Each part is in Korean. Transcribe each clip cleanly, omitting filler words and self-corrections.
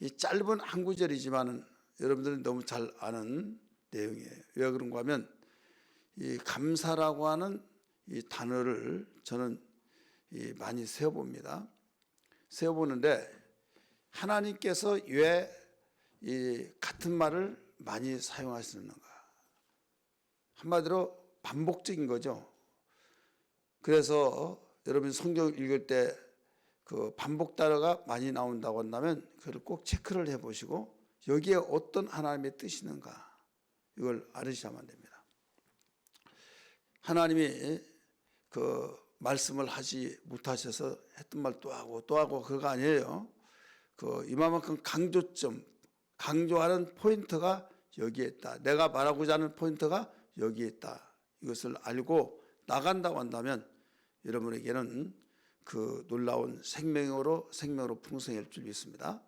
이 짧은 한 구절이지만은 여러분들은 너무 잘 아는 내용이에요. 왜 그런가 하면 이 감사라고 하는 이 단어를 저는 많이 세어봅니다. 세어보는데 하나님께서 왜 이 같은 말을 많이 사용하시는가? 한마디로 반복적인 거죠. 그래서 여러분 성경 읽을 때 그 반복 단어가 많이 나온다고 한다면 그걸 꼭 체크를 해보시고 여기에 어떤 하나님의 뜻이 있는가 이걸 알으셔야만 됩니다. 하나님이 그 말씀을 하지 못하셔서 했던 말 또 하고 또 하고 그거 아니에요. 그 이만큼 강조하는 포인트가 여기에 있다. 내가 말하고자 하는 포인트가 여기에 있다. 이것을 알고 나간다고 한다면 여러분에게는 그 놀라운 생명으로 풍성할 줄 믿습니다.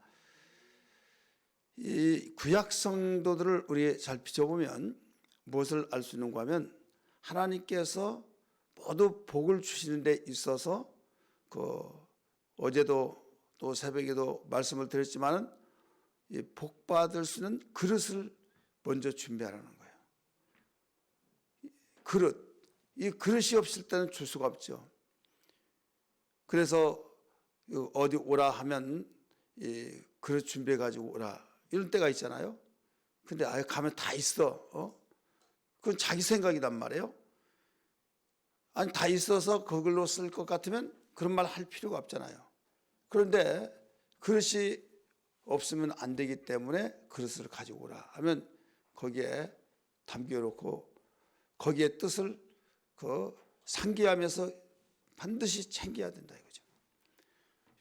이 구약 성도들을 우리 잘 비춰보면 무엇을 알 수 있는가 하면 하나님께서 모두 복을 주시는 데 있어서 그 어제도 또 새벽에도 말씀을 드렸지만은 이 복 받을 수 있는 그릇을 먼저 준비하라는 거예요. 그릇. 이 그릇이 없을 때는 줄 수가 없죠. 그래서 어디 오라 하면 이 그릇 준비해 가지고 오라 이런 때가 있잖아요. 근데 아예 가면 다 있어. 그건 자기 생각이란 말이에요. 아니 다 있어서 그걸로 쓸 것 같으면 그런 말 할 필요가 없잖아요. 그런데 그릇이 없으면 안 되기 때문에 그릇을 가지고 오라 하면 거기에 담겨놓고 거기에 뜻을 그 상기하면서 반드시 챙겨야 된다 이거죠.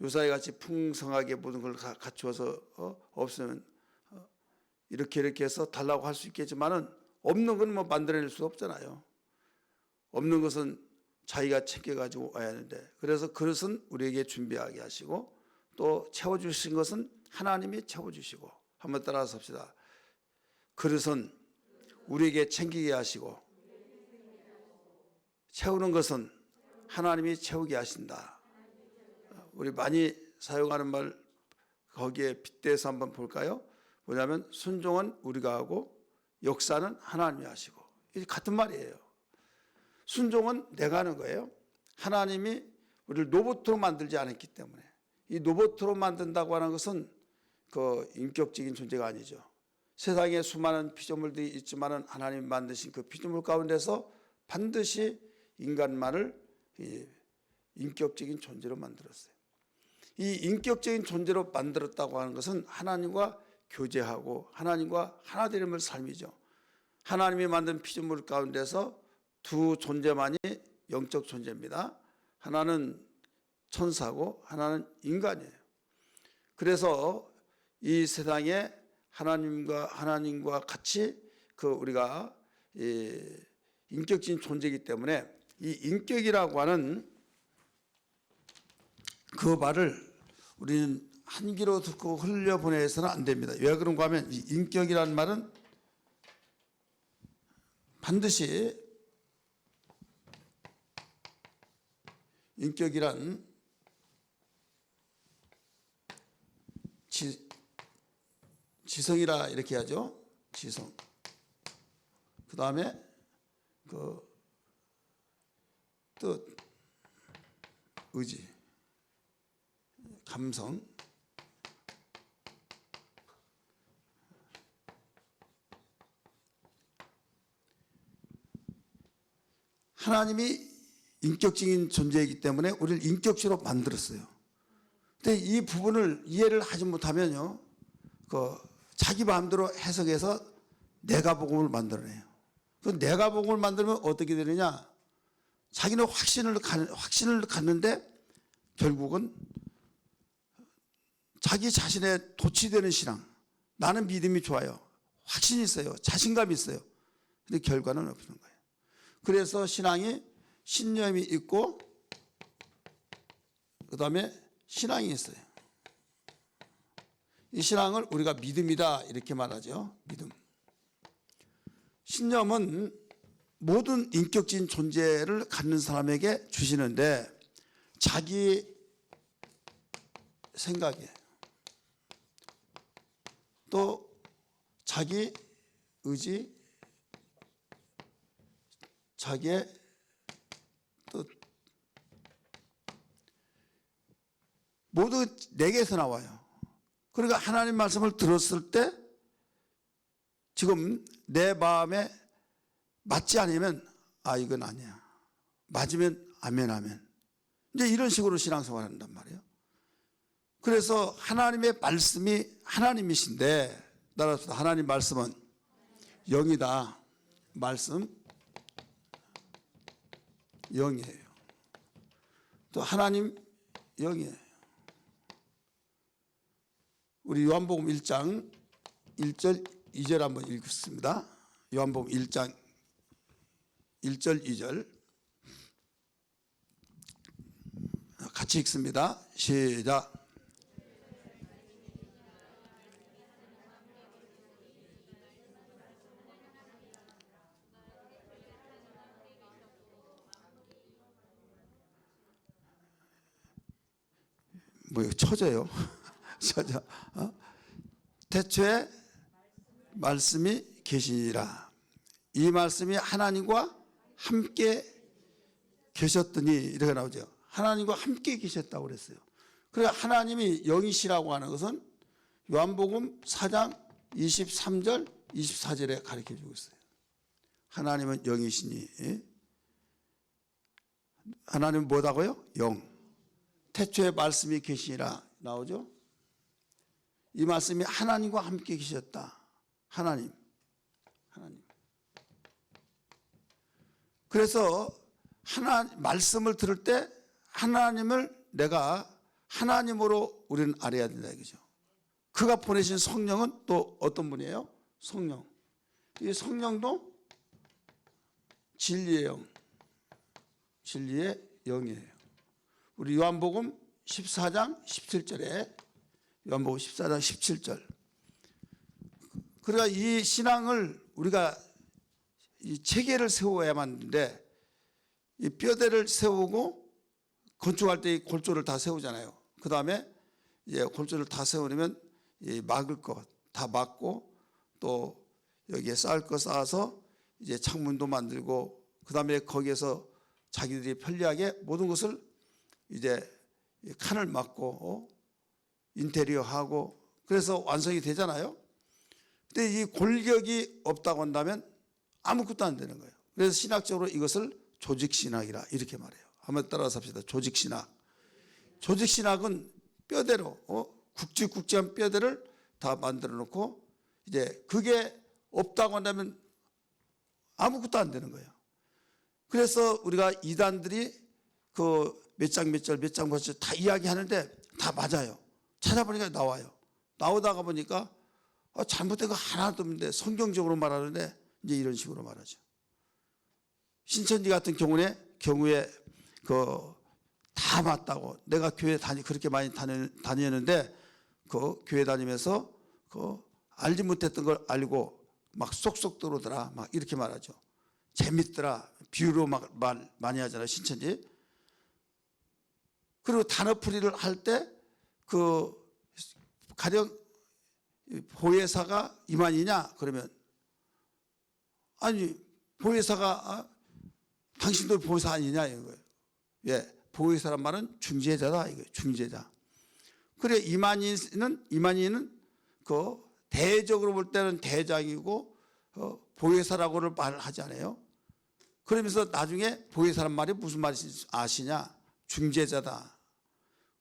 요사이 같이 풍성하게 모든 걸 갖추어서 없으면 이렇게 해서 달라고 할 수 있겠지만은 없는 건 뭐 만들어낼 수 없잖아요. 없는 것은 자기가 챙겨가지고 와야 하는데 그래서 그릇은 우리에게 준비하게 하시고 또 채워주신 것은 하나님이 채워주시고 한번 따라서 합시다. 그릇은 우리에게 챙기게 하시고 채우는 것은 하나님이 채우게 하신다. 우리 많이 사용하는 말 거기에 빗대서 한번 볼까요? 뭐냐면 순종은 우리가 하고 역사는 하나님이 하시고 이게 같은 말이에요. 순종은 내가 하는 거예요. 하나님이 우리를 로봇으로 만들지 않았기 때문에 이 로봇으로 만든다고 하는 것은 그 인격적인 존재가 아니죠. 세상에 수많은 피조물들이 있지만은 하나님이 만드신 그 피조물 가운데서 반드시 인간만을 인격적인 존재로 만들었어요. 이 인격적인 존재로 만들었다고 하는 것은 하나님과 교제하고 하나님과 하나 되는 삶이죠. 하나님이 만든 피조물 가운데서 두 존재만이 영적 존재입니다. 하나는 천사고 하나는 인간이에요. 그래서 이 세상에 하나님과 같이 그 우리가 인격적인 존재이기 때문에 이 인격이라고 하는 그 말을 우리는 한 귀로 듣고 흘려보내서는 안 됩니다. 왜 그런가 하면 이 인격이라는 말은 반드시 인격이란 지성이라 이렇게 하죠. 지성. 그 다음에 그 뜻, 의지, 감성, 하나님이 인격적인 존재이기 때문에 우리를 인격적으로 만들었어요. 근데 이 부분을 이해를 하지 못하면요, 그 자기 마음대로 해석해서 내가 복음을 만들어내요. 그 내가 복음을 만들면 어떻게 되느냐? 자기는 확신을 갖는데 결국은 자기 자신에 도취되는 신앙. 나는 믿음이 좋아요. 확신이 있어요. 자신감이 있어요. 근데 결과는 없는 거예요. 그래서 신앙이 신념이 있고 그 다음에 신앙이 있어요. 이 신앙을 우리가 믿음이다 이렇게 말하죠. 믿음. 신념은 모든 인격적인 존재를 갖는 사람에게 주시는데 자기 생각에 또 자기 의지, 자기의 또 모두 내게서 나와요. 그러니까 하나님 말씀을 들었을 때 지금 내 마음에 맞지 않으면 아 이건 아니야. 맞으면 아멘 아멘. 이제 이런 식으로 신앙생활을 한단 말이에요. 그래서 하나님의 말씀이 하나님이신데 따라서 하나님 말씀은 영이다. 말씀 영이에요. 또 하나님 영이에요. 우리 요한복음 1장 1절 2절 한번 읽겠습니다. 요한복음 1장 1절 2절 같이 읽습니다. 시작. 뭐 이거 처져요? 처져. 태초에 말씀이 계시니라. 이 말씀이 하나님과 함께 계셨더니 이렇게 나오죠. 하나님과 함께 계셨다고 그랬어요. 그러니까 하나님이 영이시라고 하는 것은 요한복음 4장 23절 24절에 가르쳐주고 있어요. 하나님은 영이시니 하나님은 뭐다고요? 영. 태초에 말씀이 계시니라 나오죠. 이 말씀이 하나님과 함께 계셨다. 하나님. 그래서 말씀을 들을 때 하나님을 내가 하나님으로 우리는 알아야 된다 이거죠. 그가 보내신 성령은 또 어떤 분이에요? 성령. 이 성령도 진리의 영. 진리의 영이에요. 우리 요한복음 14장 17절에 요한복음 14장 17절. 그러니까 이 신앙을 우리가 이 체계를 세워야만 하는데 이 뼈대를 세우고 건축할 때 이 골조를 다 세우잖아요. 그 다음에 이제 골조를 다 세우려면 이 막을 것 다 막고 또 여기에 쌓을 거 쌓아서 이제 창문도 만들고 그 다음에 거기에서 자기들이 편리하게 모든 것을 이제 칸을 막고 인테리어 하고 그래서 완성이 되잖아요. 근데 이 골격이 없다고 한다면 아무것도 안 되는 거예요. 그래서 신학적으로 이것을 조직신학이라 이렇게 말해요. 한번 따라서 합시다. 조직신학. 조직신학은 뼈대로 굵직굵직한 뼈대를 다 만들어 놓고 이제 그게 없다고 한다면 아무것도 안 되는 거예요. 그래서 우리가 이단들이 그 몇 장 몇 절 몇 장 몇 절 다 이야기하는데 다 맞아요. 찾아보니까 나와요. 나오다가 보니까 잘못된 거 하나도 없는데 성경적으로 말하는데 이제 이런 식으로 말하죠. 신천지 같은 경우에 그 다 맞다고 내가 교회 그렇게 많이 다녔는데 그 교회 다니면서 그 알지 못했던 걸 알고 막 쏙쏙 들어오더라 막 이렇게 말하죠. 재밌더라 비유로 막 말 많이 하잖아요. 신천지. 그리고 단어풀이를 할 때 그 가령 보혜사가 이만희냐 그러면 아니 보혜사가 당신도 보혜사 아니냐 이거예요. 예, 보혜사란 말은 중재자다 이거예요. 중재자. 그래 이만희는 그 대적으로 볼 때는 대장이고 보혜사라고를 말하지 않아요. 그러면서 나중에 보혜사란 말이 무슨 말인지 아시냐? 중재자다.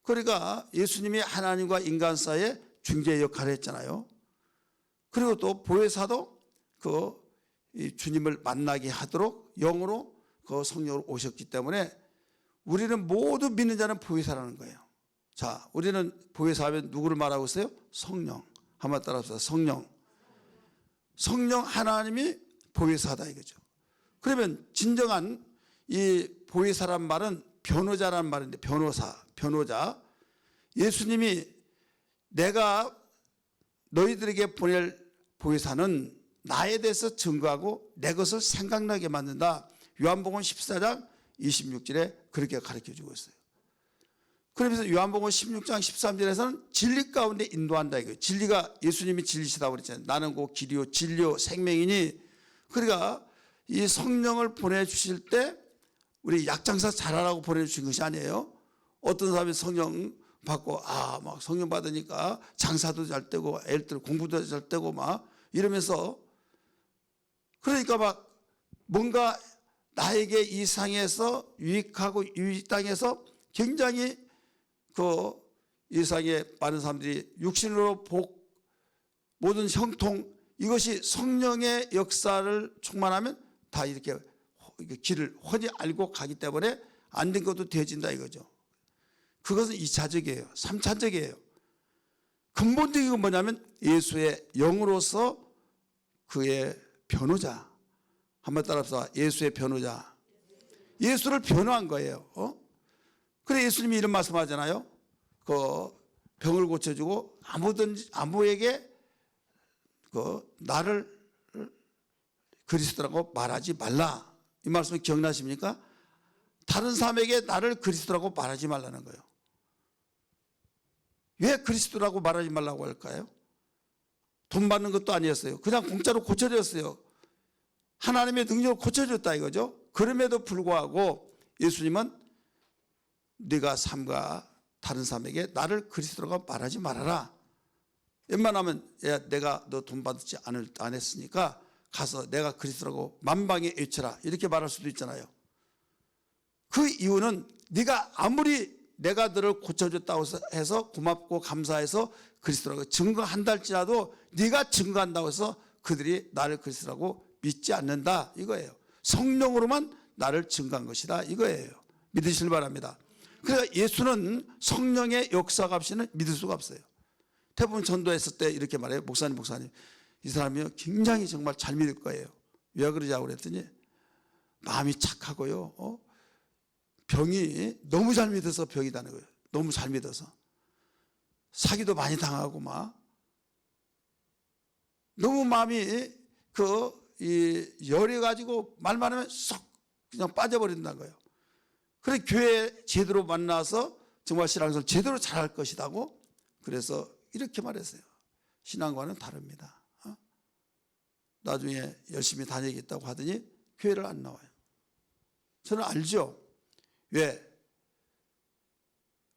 그러니까 예수님이 하나님과 인간 사이에 중재 역할을 했잖아요. 그리고 또 보혜사도 그 주님을 만나게 하도록 영으로 그 성령으로 오셨기 때문에 우리는 모두 믿는 자는 보혜사라는 거예요. 자, 우리는 보혜사하면 누구를 말하고 있어요? 성령. 한번 따라합시다. 성령. 성령 하나님이 보혜사다 이거죠. 그러면 진정한 이 보혜사란 말은 변호자라는 말인데 변호자. 예수님이 내가 너희들에게 보낼 보혜사는 나에 대해서 증거하고 내 것을 생각나게 만든다. 요한복음 14장 26절에 그렇게 가르쳐주고 있어요. 그러면서 요한복음 16장 13절에서는 진리 가운데 인도한다 이거예요. 진리가 예수님이 진리시다고 그랬잖아요. 나는 곧 길이요 진리요 생명이니. 그러니까 이 성령을 보내주실 때 우리 약장사 잘하라고 보내주신 것이 아니에요. 어떤 사람이 성령 받고 막 성령 받으니까 장사도 잘 되고 애들 공부도 잘 되고 막 이러면서, 그러니까 막 뭔가 나에게 이 상에서 유익하고 이 땅에서 굉장히 이 상에 많은 사람들이 육신으로 복, 모든 형통, 이것이 성령의 역사를 충만하면 다 이렇게 길을 훤히 알고 가기 때문에 안 된 것도 되어진다 이거죠. 그것은 2차적이에요. 3차적이에요. 근본적인 건 뭐냐면 예수의 영으로서 그의 변호자. 한번 따라서 예수의 변호자. 예수를 변호한 거예요. 그래 예수님이 이런 말씀하잖아요. 병을 고쳐주고 아무에게 나를 그리스도라고 말하지 말라. 이 말씀 기억나십니까? 다른 사람에게 나를 그리스도라고 말하지 말라는 거예요. 왜 그리스도라고 말하지 말라고 할까요? 돈 받는 것도 아니었어요. 그냥 공짜로 고쳐줬어요. 하나님의 능력으로 고쳐줬다 이거죠. 그럼에도 불구하고 예수님은 네가 삼가 다른 사람에게 나를 그리스도라고 말하지 말아라. 웬만하면 내가 너 돈 받지 안 했으니까 가서 내가 그리스도라고 만방에 외쳐라 이렇게 말할 수도 있잖아요. 그 이유는 네가 아무리 내가 너를 고쳐줬다고 해서 고맙고 감사해서 그리스도라고 증거한다 할지라도 네가 증거한다고 해서 그들이 나를 그리스도라고 믿지 않는다 이거예요. 성령으로만 나를 증거한 것이다 이거예요. 믿으시길 바랍니다. 그러니까 예수는 성령의 역사가 없이는 믿을 수가 없어요. 대부분 전도했을 때 이렇게 말해요. 목사님 이 사람이 굉장히 정말 잘 믿을 거예요. 왜 그러냐고 그랬더니 마음이 착하고요. 병이 너무 잘 믿어서 병이다는 거예요. 너무 잘 믿어서. 사기도 많이 당하고 막 너무 마음이 열이 가지고 말만 하면 쏙 그냥 빠져버린다는 거예요. 그래 교회 제대로 만나서 정말 신앙생활 제대로 잘할 것이라고 그래서 이렇게 말했어요. 신앙과는 다릅니다. 나중에 열심히 다니겠다고 하더니 교회를 안 나와요. 저는 알죠. 왜?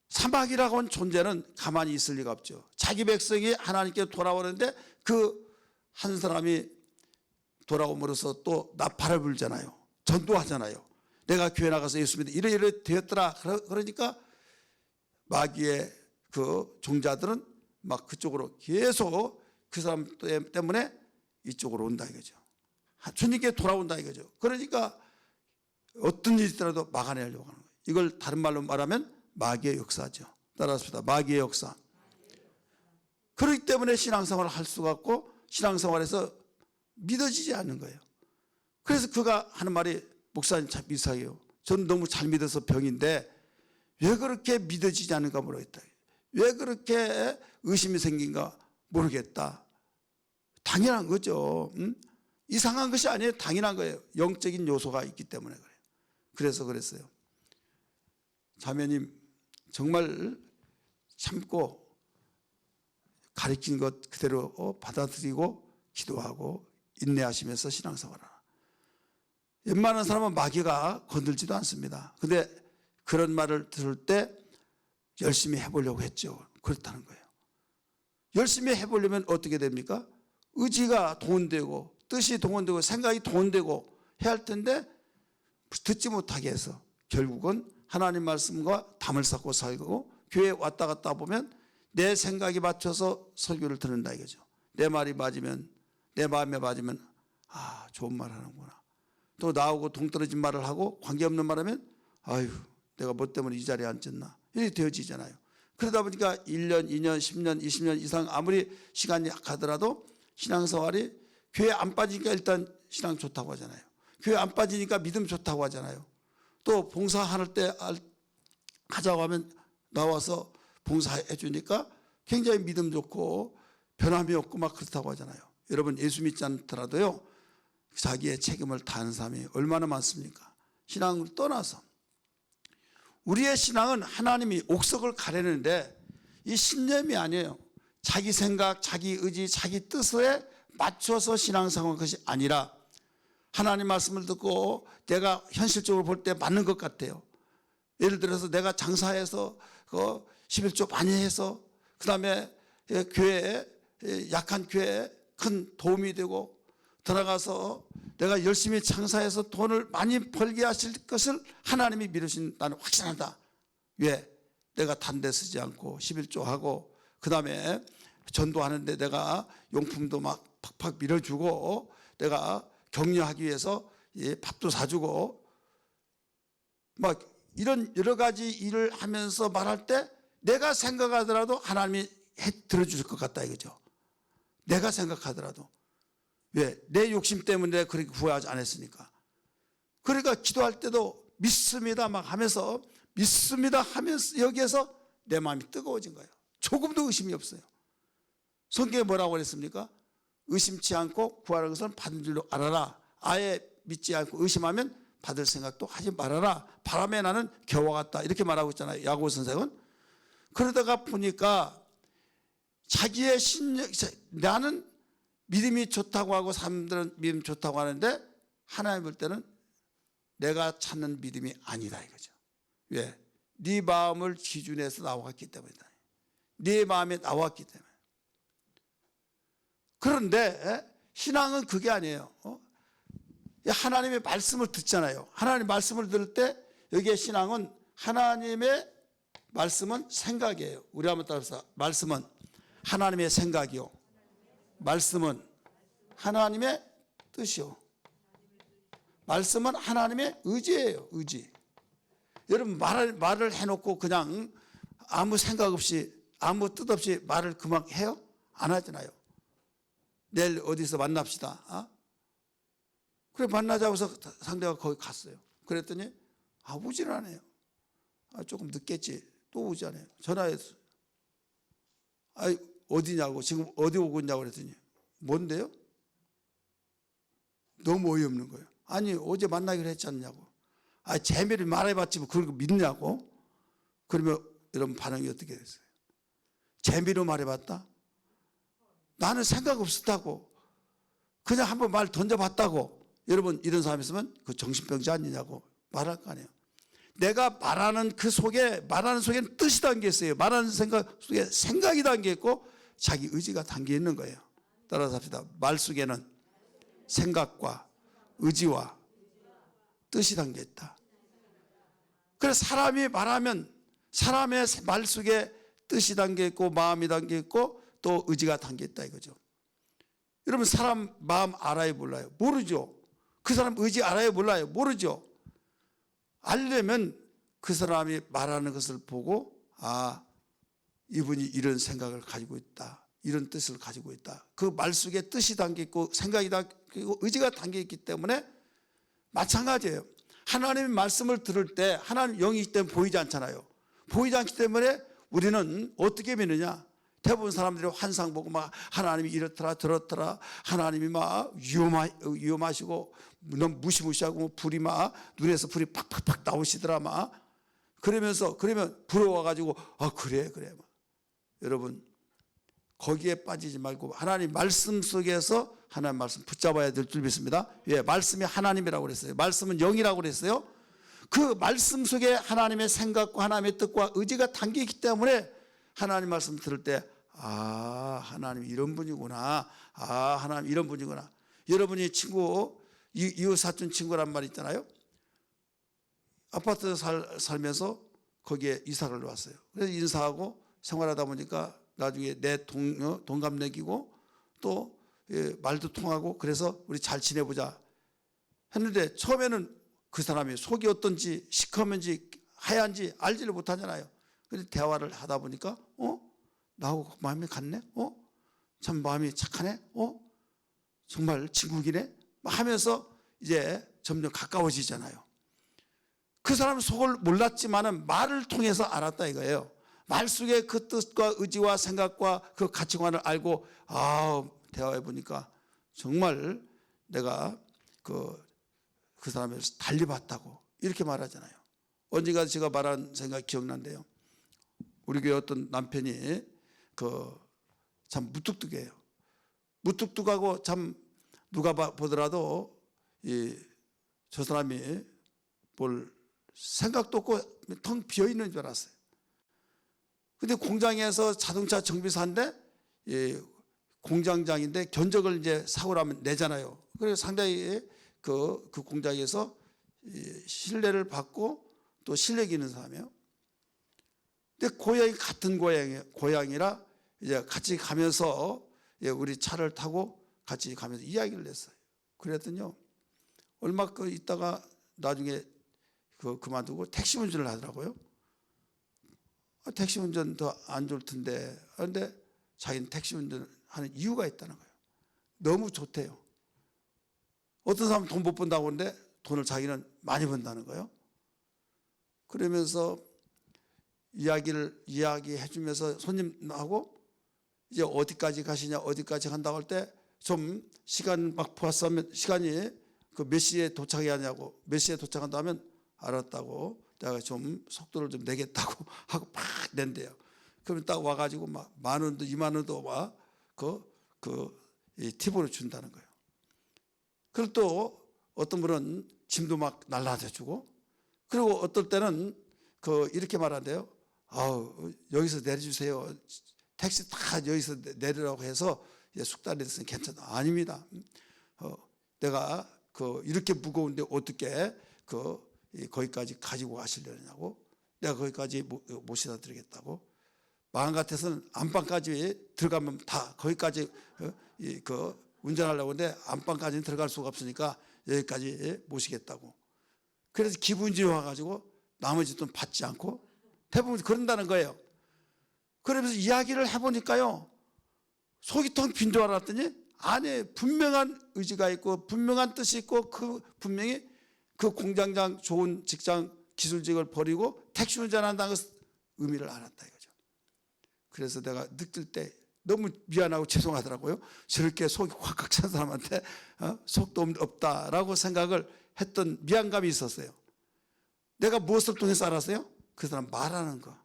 사막이라고 하는 존재는 가만히 있을 리가 없죠. 자기 백성이 하나님께 돌아오는데 그 한 사람이 돌아옴으로써 또 나팔을 불잖아요. 전도하잖아요. 내가 교회 나가서 예수 믿어 이래 되었더라. 그러니까 마귀의 그 종자들은 막 그쪽으로 계속 그 사람 때문에 이쪽으로 온다 이거죠. 주님께 돌아온다 이거죠. 그러니까 어떤 일이 있더라도 막아내려고 하는 거예요. 이걸 다른 말로 말하면 마귀의 역사죠. 따라합시다. 마귀의 역사. 그렇기 때문에 신앙생활을 할 수가 없고 신앙생활에서 믿어지지 않는 거예요. 그래서 그가 하는 말이 목사님 참 이상해요. 저는 너무 잘 믿어서 병인데 왜 그렇게 믿어지지 않는가 모르겠다. 왜 그렇게 의심이 생긴가 모르겠다. 당연한 거죠. 이상한 것이 아니에요. 당연한 거예요. 영적인 요소가 있기 때문에 그래요. 그래서 그랬어요. 자매님 정말 참고 가르친 것 그대로 받아들이고 기도하고 인내하시면서 신앙생활하라. 웬만한 사람은 마귀가 건들지도 않습니다. 근데 그런 말을 들을 때 열심히 해보려고 했죠. 그렇다는 거예요. 열심히 해보려면 어떻게 됩니까? 의지가 동원되고 뜻이 동원되고 생각이 동원되고 해야 할 텐데 듣지 못하게 해서 결국은 하나님 말씀과 담을 쌓고 살고 교회에 왔다 갔다 보면 내 생각이 맞춰서 설교를 듣는다 이거죠. 내 말이 맞으면 내 마음에 맞으면 좋은 말 하는구나. 또 나하고 동떨어진 말을 하고 관계없는 말 하면 아유 내가 뭐 때문에 이 자리에 앉았나 이렇게 되어지잖아요. 그러다 보니까 1년, 2년, 10년, 20년 이상 아무리 시간이 가더라도 신앙생활이 교회 안 빠지니까 일단 신앙 좋다고 하잖아요. 교회 안 빠지니까 믿음 좋다고 하잖아요. 또 봉사할 때 하자고 하면 나와서 봉사해 주니까 굉장히 믿음 좋고 변함이 없고 막 그렇다고 하잖아요. 여러분 예수 믿지 않더라도요 자기의 책임을 다하는 사람이 얼마나 많습니까? 신앙을 떠나서 우리의 신앙은 하나님이 옥석을 가리는데 이 신념이 아니에요. 자기 생각, 자기 의지, 자기 뜻에 맞춰서 신앙생활한 것이 아니라 하나님 말씀을 듣고 내가 현실적으로 볼 때 맞는 것 같아요. 예를 들어서 내가 장사해서 11조 많이 해서 그 다음에 교회에, 약한 교회에 큰 도움이 되고 들어가서 내가 열심히 장사해서 돈을 많이 벌게 하실 것을 하나님이 미루신다는 확신한다. 왜? 내가 단대 쓰지 않고 11조 하고 그 다음에 전도하는데 내가 용품도 막 팍팍 밀어주고 내가 격려하기 위해서 밥도 사주고 막 이런 여러 가지 일을 하면서 말할 때 내가 생각하더라도 하나님이 들어주실 것 같다 이거죠. 내가 생각하더라도. 왜? 내 욕심 때문에 그렇게 구하지 않았으니까. 그러니까 기도할 때도 믿습니다 막 하면서 믿습니다 하면서 여기에서 내 마음이 뜨거워진 거예요. 조금도 의심이 없어요. 성경에 뭐라고 그랬습니까? 의심치 않고 구하는 것은 받은 줄로 알아라. 아예 믿지 않고 의심하면 받을 생각도 하지 말아라. 바람에 나는 겨와 같다. 이렇게 말하고 있잖아요. 야고보 선생은. 그러다가 보니까 자기의 신념, 나는 믿음이 좋다고 하고 사람들은 믿음 좋다고 하는데 하나님 볼 때는 내가 찾는 믿음이 아니다 이거죠. 왜? 네 마음을 기준해서 나왔기 때문이다. 네 마음에 나왔기 때문에. 그런데 신앙은 그게 아니에요. 하나님의 말씀을 듣잖아요. 하나님의 말씀을 들을 때 여기에 신앙은 하나님의 말씀은 생각이에요. 우리 한번 따라서 말씀은 하나님의 생각이요. 말씀은 하나님의 뜻이요. 말씀은 하나님의 의지예요. 의지. 여러분 말을 해놓고 그냥 아무 생각 없이 아무 뜻 없이 말을 그만 해요? 안 하잖아요. 내일 어디서 만납시다. 그래 만나자고 해서 상대가 거기 갔어요. 그랬더니 오질 않아요. 조금 늦겠지. 또 오지 않아요. 전화했어요. 어디냐고 지금 어디 오고 있냐고 그랬더니 뭔데요? 너무 어이없는 거예요. 아니 어제 만나기로 했지 않냐고. 재미를 말해봤지 뭐 그런 거 믿냐고. 그러면 여러분 반응이 어떻게 됐어요? 재미로 말해봤다? 나는 생각 없었다고. 그냥 한번 말 던져봤다고. 여러분 이런 사람 있으면 그 정신병자 아니냐고 말할 거 아니에요. 내가 말하는 그 속에 말하는 속에는 뜻이 담겨 있어요. 말하는 생각 속에 생각이 담겨 있고 자기 의지가 담겨 있는 거예요. 따라서 합시다. 말 속에는 생각과 의지와 뜻이 담겨 있다. 그래서 사람이 말하면 사람의 말 속에 뜻이 담겨 있고 마음이 담겨 있고 또 의지가 담겨 있다 이거죠. 여러분 사람 마음 알아요 몰라요? 모르죠. 그 사람 의지 알아요 몰라요? 모르죠. 알려면 그 사람이 말하는 것을 보고 이분이 이런 생각을 가지고 있다. 이런 뜻을 가지고 있다. 그 말 속에 뜻이 담겨 있고 생각이 담겨 있고 의지가 담겨 있기 때문에 마찬가지예요. 하나님의 말씀을 들을 때 하나님 영이기 때문에 보이지 않잖아요. 보이지 않기 때문에 우리는 어떻게 믿느냐? 대부분 사람들이 환상 보고 막 하나님이 이렇더라 저렇더라 하나님이 막 위험하시고 너무 무시무시하고 불이 막 눈에서 불이 팍팍팍 나오시더라 막 그러면서 그러면 부러워가지고 그래 막. 여러분 거기에 빠지지 말고 하나님 말씀 속에서 하나님 말씀 붙잡아야 될 줄 믿습니다. 예, 말씀이 하나님이라고 그랬어요. 말씀은 영이라고 그랬어요. 그 말씀 속에 하나님의 생각과 하나님의 뜻과 의지가 담겨 있기 때문에 하나님 말씀 들을 때 하나님 이런 분이구나. 하나님 이런 분이구나. 여러분이 친구 이웃 사촌 친구란 말 있잖아요. 아파트 살면서 거기에 이사를 왔어요. 그래서 인사하고 생활하다 보니까 나중에 내 동갑내기고 또 말도 통하고 그래서 우리 잘 지내보자 했는데 처음에는 그 사람이 속이 어떤지 시커먼지 하얀지 알지를 못하잖아요. 그래서 대화를 하다 보니까 나하고 마음이 같네? 참 마음이 착하네? 정말 친구기네? 하면서 이제 점점 가까워지잖아요. 그 사람은 속을 몰랐지만은 말을 통해서 알았다 이거예요. 말 속에 그 뜻과 의지와 생각과 그 가치관을 알고 대화해 보니까 정말 내가 그 사람을 달리 봤다고 이렇게 말하잖아요. 언젠가 제가 말한 생각 기억난대요. 우리 교회 어떤 남편이 참 무뚝뚝해요. 무뚝뚝하고 참 누가 보더라도 저 사람이 뭘 생각도 없고 텅 비어 있는 줄 알았어요. 근데 공장에서 자동차 정비사인데 공장장인데 견적을 이제 사고 나면 내잖아요. 그래서 상당히 그 공장에서 신뢰를 받고 또 실력이 있는 사람이에요. 근데 고향이 같은 고향이라 이제 같이 가면서 우리 차를 타고 같이 가면서 이야기를 했어요. 그랬더니요, 얼마 있다가 나중에 그만두고 택시 운전을 하더라고요. 택시 운전 더 안 좋을 텐데. 그런데 자기는 택시 운전하는 이유가 있다는 거예요. 너무 좋대요. 어떤 사람은 돈 못 번다고 하는데 돈을 자기는 많이 번다는 거예요. 그러면서 이야기해 주면서 손님하고 이제 어디까지 가시냐, 어디까지 간다고 할 때 좀 시간 막 보았으면 시간이 몇 시에 도착해야냐고, 몇 시에 도착한다 하면 알았다고, 내가 좀 속도를 좀 내겠다고 하고 막 낸대요. 그러면 딱 와가지고 막 10,000원도 20,000원도 막 팁으로 준다는 거예요. 그리고 또 어떤 분은 짐도 막 날라다 주고, 그리고 어떨 때는 이렇게 말한대요. 여기서 내려주세요. 택시 다 여기서 내리라고 해서 숙달했으면 괜찮아. 아닙니다. 내가 이렇게 무거운데 어떻게 거기까지 가지고 가시려냐고. 내가 거기까지 모시다 드리겠다고. 마음 같아서는 안방까지 들어가면 다 거기까지 운전하려고 하는데 안방까지는 들어갈 수가 없으니까 여기까지 모시겠다고. 그래서 기분이 좋아가지고 나머지 돈 받지 않고 대부분 그런다는 거예요. 그러면서 이야기를 해보니까요, 속이 텅 빈 줄 알았더니 안에 분명한 의지가 있고 분명한 뜻이 있고 분명히 공장장 좋은 직장 기술직을 버리고 택시 운전한다는 것을 의미를 알았다 이거죠. 그래서 내가 느낄 때 너무 미안하고 죄송하더라고요. 저렇게 속이 확 찬 사람한테 속도 없다라고 생각을 했던 미안감이 있었어요. 내가 무엇을 통해서 알았어요? 그 사람 말하는 거.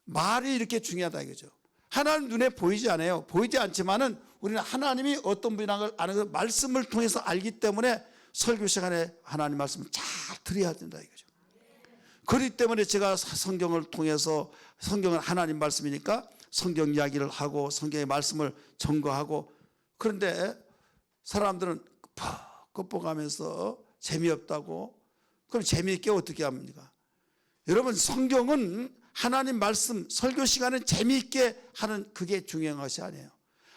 말이 이렇게 중요하다 이거죠. 하나님 눈에 보이지 않아요. 보이지 않지만은 우리는 하나님이 어떤 분이라는 걸 아는 걸 말씀을 통해서 알기 때문에 설교 시간에 하나님 말씀을 잘 드려야 된다 이거죠. 그렇기 때문에 제가 성경을 통해서, 성경은 하나님 말씀이니까 성경 이야기를 하고 성경의 말씀을 전거하고, 그런데 사람들은 겉보가면서 재미없다고. 그럼 재미있게 어떻게 합니까? 여러분, 성경은 하나님 말씀, 설교 시간은 재미있게 하는 그게 중요한 것이 아니에요.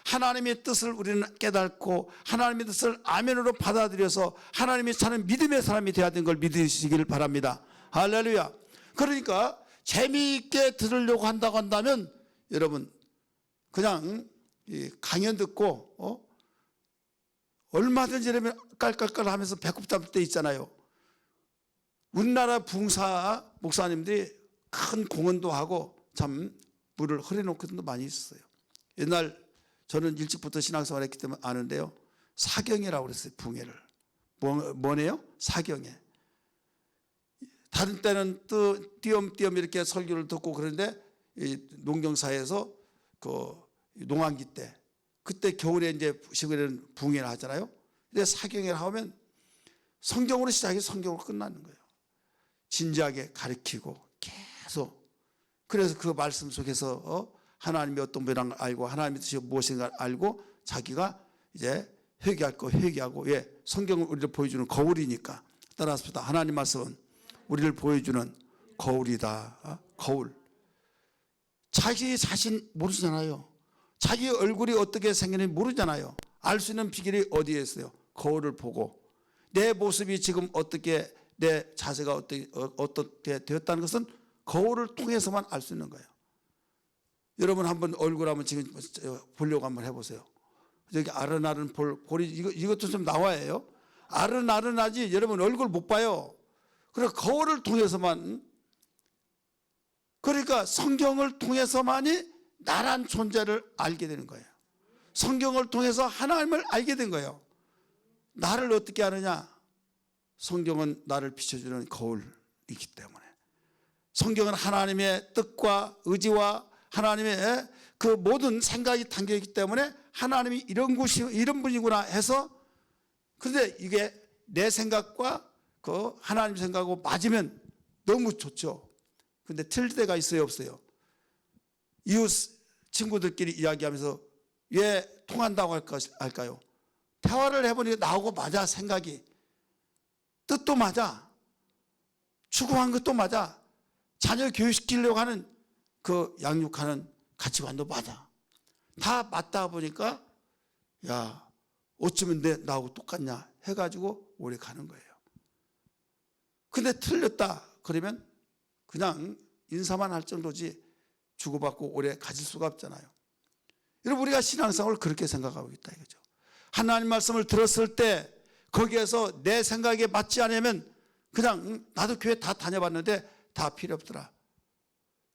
하나님의 뜻을 우리는 깨닫고 하나님의 뜻을 아멘으로 받아들여서 하나님이 사는 믿음의 사람이 되어야 되는 걸 믿으시기를 바랍니다. 할렐루야. 그러니까 재미있게 들으려고 한다고 한다면 여러분 그냥 강연 듣고 얼마든지 이러면 깔깔깔 하면서 배꼽 잡을 때 있잖아요. 우리나라 부흥사 목사님들이 큰 공헌도 하고 참 물을 흐려놓고 도 많이 있었어요. 옛날 저는 일찍부터 신앙생활을 했기 때문에 아는데요, 사경회라고 그랬어요. 부흥회를 뭐네요? 사경회. 다른 때는 또 띄엄띄엄 이렇게 설교를 듣고 그런데 농경사에서 농한기 때, 그때 겨울에 이제 시골에는 부흥회를 하잖아요. 근데 사경회를 하면 성경으로 시작해서 성경으로 끝나는 거예요. 진지하게 가르치고 계속. 그래서 그 말씀 속에서 하나님이 어떤 분이라는 걸 알고 하나님의 뜻이 무엇인가 알고 자기가 이제 회개할 거 회개하고. 왜? 성경은 우리를 보여주는 거울이니까. 따라서 하나님 말씀은 우리를 보여주는 거울이다. 거울. 자기 자신 모르잖아요. 자기 얼굴이 어떻게 생겼는지 모르잖아요. 알 수 있는 비결이 어디에 있어요? 거울을 보고 내 모습이 지금 어떻게, 내 자세가 어떻게 되었다는 것은 거울을 통해서만 알 수 있는 거예요. 여러분 한번 얼굴 한번 지금 보려고 한번 해보세요. 여기 아른아른 볼이 이것도 좀 나와야 해요. 아른아른하지 여러분 얼굴 못 봐요. 그래서 거울을 통해서만, 그러니까 성경을 통해서만이 나란 존재를 알게 되는 거예요. 성경을 통해서 하나님을 알게 된 거예요. 나를 어떻게 아느냐? 성경은 나를 비춰주는 거울이기 때문에 성경은 하나님의 뜻과 의지와 하나님의 그 모든 생각이 담겨 있기 때문에 하나님이 이런 분이구나 해서, 그런데 이게 내 생각과 그 하나님 생각하고 맞으면 너무 좋죠. 근데 틀릴 때가 있어요, 없어요? 이웃 친구들끼리 이야기하면서 왜 통한다고 할까요? 대화를 해보니까 나오고 맞아. 생각이, 뜻도 맞아, 추구한 것도 맞아, 자녀 교육시키려고 하는 그 양육하는 가치관도 맞아. 다 맞다 보니까 야, 어쩌면 나하고 똑같냐 해가지고 오래 가는 거예요. 근데 틀렸다 그러면 그냥 인사만 할 정도지 주고받고 오래 가질 수가 없잖아요. 여러분, 우리가 신앙생활을 그렇게 생각하고 있다 이거죠. 하나님 말씀을 들었을 때 거기에서 내 생각에 맞지 않으면 그냥 나도 교회 다 다녀봤는데 다 필요 없더라.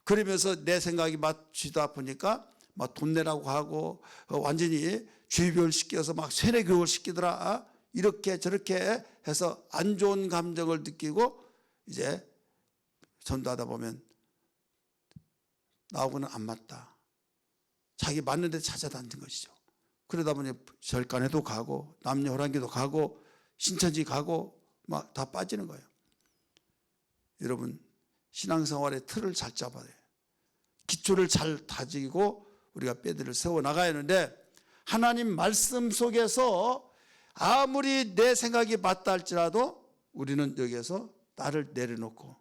그러면서 내 생각이 맞추다 보니까 막 돈 내라고 하고 완전히 주의교육을 시켜서 막 세뇌교육을 시키더라. 이렇게 저렇게 해서 안 좋은 감정을 느끼고 이제 전도하다 보면 나하고는 안 맞다. 자기 맞는 데 찾아다니는 것이죠. 그러다 보니 절간에도 가고 남녀 호랑기도 가고 신천지 가고 막 다 빠지는 거예요. 여러분, 신앙생활의 틀을 잘 잡아야 돼요. 기초를 잘 다지고 우리가 뼈대를 세워 나가야 하는데, 하나님 말씀 속에서 아무리 내 생각이 맞다 할지라도 우리는 여기에서 나를 내려놓고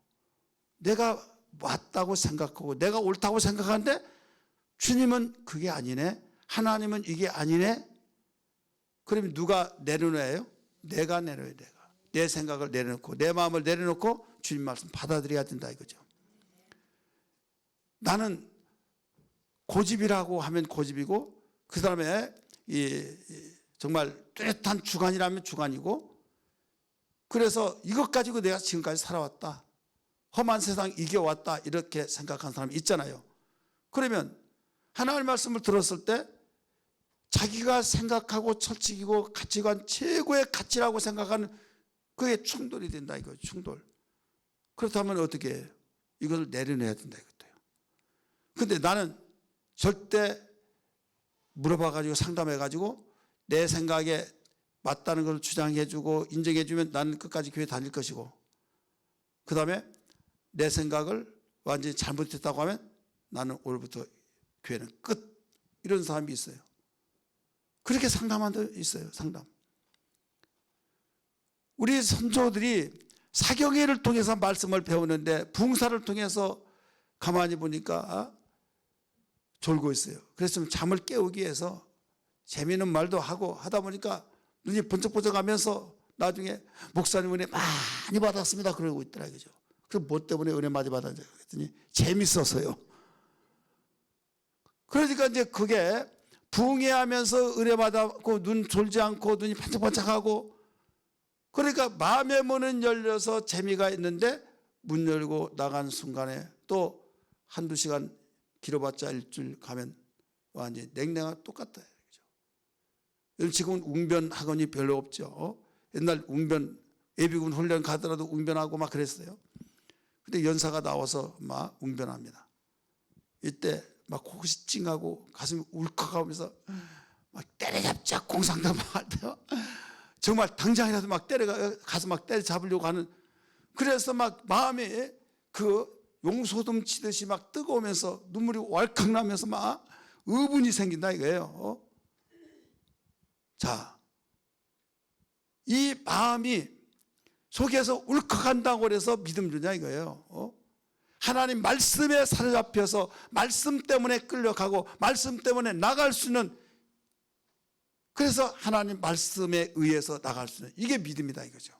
내가 맞다고 생각하고 내가 옳다고 생각하는데 주님은 그게 아니네, 하나님은 이게 아니네. 그러면 누가 내려놔요? 내가 내려야 돼요. 내 생각을 내려놓고 내 마음을 내려놓고 주님 말씀 받아들여야 된다 이거죠. 나는 고집이라고 하면 고집이고, 그 다음에 정말 뚜렷한 주관이라면 주관이고, 그래서 이것 가지고 내가 지금까지 살아왔다, 험한 세상 이겨왔다, 이렇게 생각하는 사람이 있잖아요. 그러면 하나님의 말씀을 들었을 때 자기가 생각하고 철칙이고 가치관 최고의 가치라고 생각하는 그게 충돌이 된다 이거예요. 충돌. 그렇다면 어떻게 해요? 이것을 내려내야 된다 이것도요. 근데 나는 절대 물어봐가지고 상담해가지고 내 생각에 맞다는 걸 주장해주고 인정해주면 나는 끝까지 교회 다닐 것이고, 그 다음에 내 생각을 완전히 잘못했다고 하면 나는 오늘부터 교회는 끝, 이런 사람이 있어요. 그렇게 상담한 데 있어요. 상담. 우리 선조들이 사경회를 통해서 말씀을 배우는데 부흥사를 통해서 가만히 보니까 졸고 있어요. 그래서 잠을 깨우기 위해서 재미있는 말도 하고 하다 보니까 눈이 번쩍번쩍하면서 나중에 목사님 은혜 많이 받았습니다 그러고 있더라 그죠. 그래서 뭐 때문에 은혜 많이 받았냐 그랬더니 재밌어서요. 그러니까 이제 그게 부흥회하면서 은혜 받았고 눈 졸지 않고 눈이 반짝반짝하고, 그러니까 마음의 문은 열려서 재미가 있는데 문 열고 나간 순간에 또 한두 시간 길어봤자 일주일 가면 완전히 냉랭하고 똑같다. 지금은 웅변 학원이 별로 없죠. 옛날 웅변 예비군 훈련 가더라도 웅변하고 막 그랬어요. 근데 연사가 나와서 막 웅변합니다. 이때 막 코끝이 찡하고 가슴이 울컥하면서 막 때려잡자 공상도 막 할 때요. 정말 당장이라도 막 가서 막 때려잡으려고 하는, 그래서 막 마음에 그 용소금 치듯이 막 뜨거우면서 눈물이 왈칵 나면서 막 의분이 생긴다 이거예요. 자, 이 마음이 속에서 울컥한다고 그래서 믿음 주냐 이거예요. 하나님 말씀에 사로잡혀서 말씀 때문에 끌려가고 말씀 때문에 나갈 수 있는, 그래서 하나님 말씀에 의해서 나갈 수 있는, 이게 믿음이다 이거죠.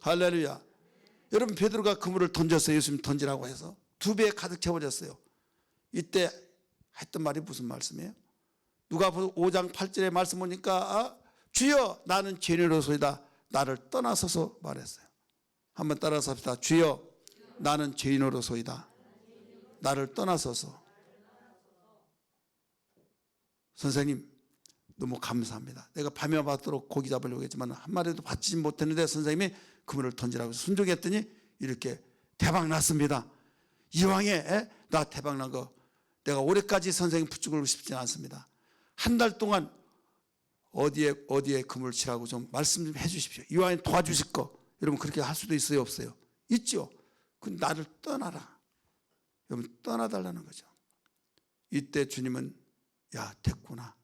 할렐루야. 여러분, 베드로가 그물을 던졌어요. 예수님 던지라고 해서 2배에 가득 채워졌어요. 이때 했던 말이 무슨 말씀이에요? 누가복음 5장 8절의 말씀 보니까 주여 나는 죄인으로소이다 나를 떠나소서 말했어요. 한번 따라서 합시다. 주여 나는 죄인으로소이다 나를 떠나소서. 선생님 너무 감사합니다. 내가 밤에 받도록 고기 잡으려고 했지만 한 마리도 받지 못했는데 선생님이 그물을 던지라고 순종했더니 이렇게 대박 났습니다. 이왕에 나 대박난 거 내가 올해까지 선생님 붙들고 싶지는 않습니다. 한 달 동안 어디에 금을 치라고 좀 말씀 좀 해주십시오. 이왕에 도와주실 거. 여러분 그렇게 할 수도 있어요, 없어요? 있죠. 그 나를 떠나라. 여러분 떠나달라는 거죠. 이때 주님은 야 됐구나.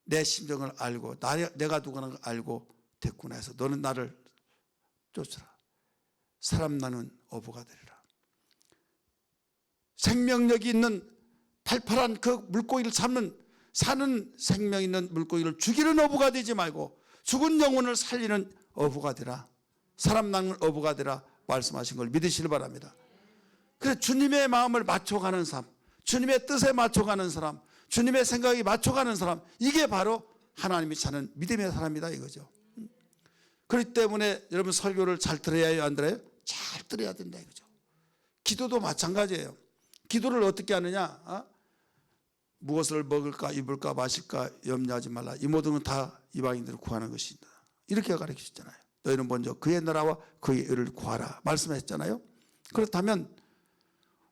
내 심정을 알고 내가 누구나 걸 알고 됐구나 해서 너는 나를 쫓으라. 사람 나는 어부가 되리라. 생명력이 있는 팔팔한 그 물고기를 잡는 사는 생명 있는 물고기를 죽이는 어부가 되지 말고 죽은 영혼을 살리는 어부가 되라. 사람 낳는 어부가 되라 말씀하신 걸 믿으시길 바랍니다. 그래서 주님의 마음을 맞춰가는 사람, 주님의 뜻에 맞춰가는 사람, 주님의 생각에 맞춰가는 사람, 이게 바로 하나님이 찾는 믿음의 사람이다 이거죠. 그렇기 때문에 여러분 설교를 잘 들어야 해요, 안 들어요? 잘 들어야 된다 이거죠. 기도도 마찬가지예요. 기도를 어떻게 하느냐? 무엇을 먹을까 입을까 마실까 염려하지 말라. 이 모든 건 다 이방인들을 구하는 것이다. 이렇게 가르치셨잖아요. 너희는 먼저 그의 나라와 그의 의를 구하라 말씀하셨잖아요. 그렇다면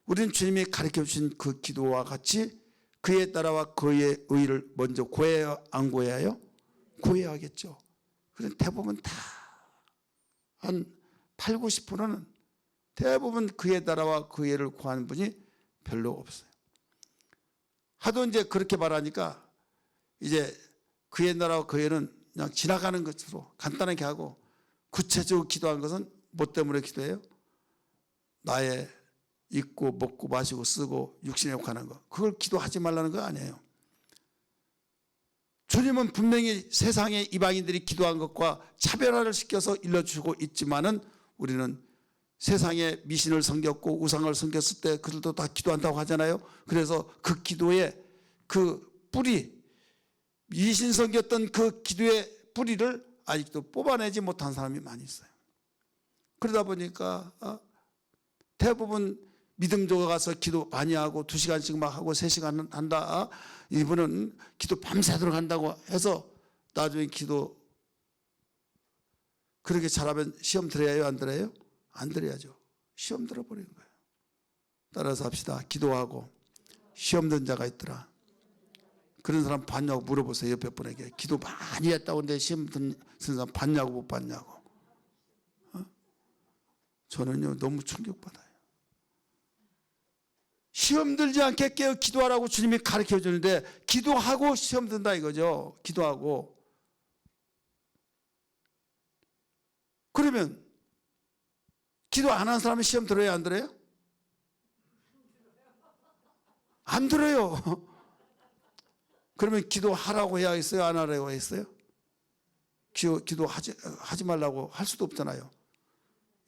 우리는 주님이 가르쳐 주신 그 기도와 같이 그의 나라와 그의 의를 먼저 구해야 안 구해야요? 구해야겠죠. 그래서 대부분 다 한 8, 90%는 대부분 그의 나라와 그의 의를 구하는 분이 별로 없어요. 하도 이제 그렇게 말하니까 이제 그의 나라와 그의 의는 그냥 지나가는 것으로 간단하게 하고 구체적으로 기도한 것은 뭐 때문에 기도해요? 나의 입고 먹고 마시고 쓰고 육신에 욕하는 거, 그걸 기도하지 말라는 거 아니에요. 주님은 분명히 세상의 이방인들이 기도한 것과 차별화를 시켜서 일러주고 있지만은 우리는 세상에 미신을 섬겼고 우상을 섬겼을 때 그들도 다 기도한다고 하잖아요. 그래서 그 기도의 그 뿌리, 미신 섬겼던 그 기도의 뿌리를 아직도 뽑아내지 못한 사람이 많이 있어요. 그러다 보니까 대부분 믿음조가 가서 기도 많이 하고 2시간씩 막 하고 3시간 한다. 이분은 기도 밤새도록 한다고 해서 나중에 기도 그렇게 잘하면 시험 들어야 해요, 안 들어요? 안 들어야죠. 시험 들어버리는 거예요. 따라서 합시다. 기도하고 시험 든 자가 있더라. 그런 사람 봤냐고 물어보세요. 옆에 분에게. 기도 많이 했다고 근데 시험 든 사람 봤냐고 못 봤냐고. 저는요 너무 충격받아요. 시험 들지 않게 깨어 기도하라고 주님이 가르쳐 주는데 기도하고 시험 든다 이거죠. 기도하고. 그러면 기도 안 하는 사람은 시험 들어요, 안 들어요? 안 들어요. 그러면 기도하라고 해야 했어요, 안 하라고 했어요? 기도하지 말라고 할 수도 없잖아요.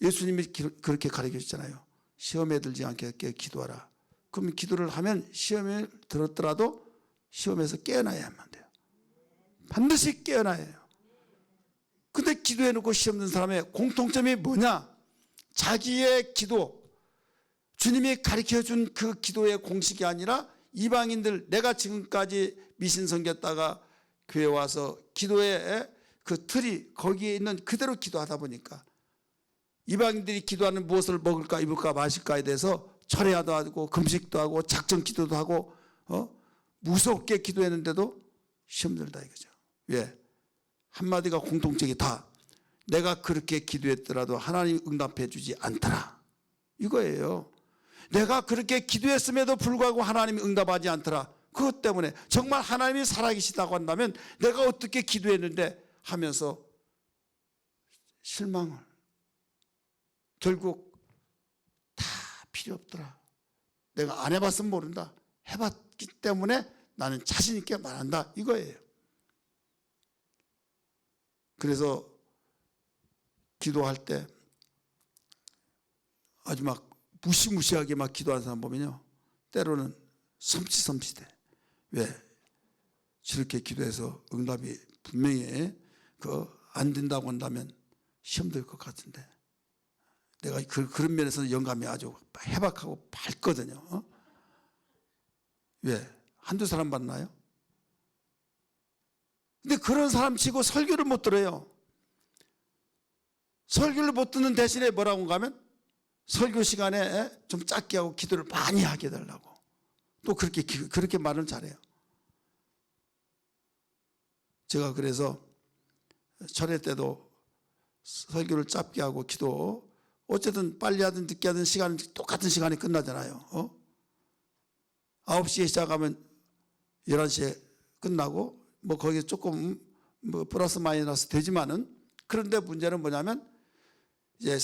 예수님이 그렇게 가르쳐 주잖아요. 시험에 들지 않게 기도하라. 그럼 기도를 하면 시험에 들었더라도 시험에서 깨어나야만 돼요. 반드시 깨어나야 해요. 근데 기도해놓고 시험 든 사람의 공통점이 뭐냐? 자기의 기도, 주님이 가르쳐준 그 기도의 공식이 아니라 이방인들, 내가 지금까지 미신 섬겼다가 교회 와서 기도의 그 틀이 거기에 있는 그대로 기도하다 보니까 이방인들이 기도하는 무엇을 먹을까 입을까 마실까에 대해서 철회도 하고 금식도 하고 작정 기도도 하고 무섭게 기도했는데도 시험 들다 이거죠. 왜? 한마디가 공통적이 다 내가 그렇게 기도했더라도 하나님 응답해 주지 않더라 이거예요. 내가 그렇게 기도했음에도 불구하고 하나님이 응답하지 않더라. 그것 때문에 정말 하나님이 살아계시다고 한다면 내가 어떻게 기도했는데 하면서 실망을 결국 다 필요 없더라. 내가 안 해봤으면 모른다. 해봤기 때문에 나는 자신 있게 말한다 이거예요. 그래서 기도할 때 아주 막 무시무시하게 막 기도하는 사람 보면요 때로는 섬찟해. 왜? 저렇게 기도해서 응답이 분명히 안 된다고 한다면 시험 될 것 같은데 내가 그런 면에서는 영감이 아주 해박하고 밝거든요. 왜? 한두 사람 봤나요? 근데 그런 사람 치고 설교를 못 들어요. 설교를 못 듣는 대신에 뭐라고 하면 설교 시간에 좀 짧게 하고 기도를 많이 하게 해달라고. 또 그렇게 말은 잘해요. 제가 그래서 철회 때도 설교를 짧게 하고 기도, 어쨌든 빨리 하든 늦게 하든 시간은 똑같은 시간에 끝나잖아요. 9시에 시작하면 11시에 끝나고 뭐 거기에 조금 뭐 플러스 마이너스 되지만은, 그런데 문제는 뭐냐면 이제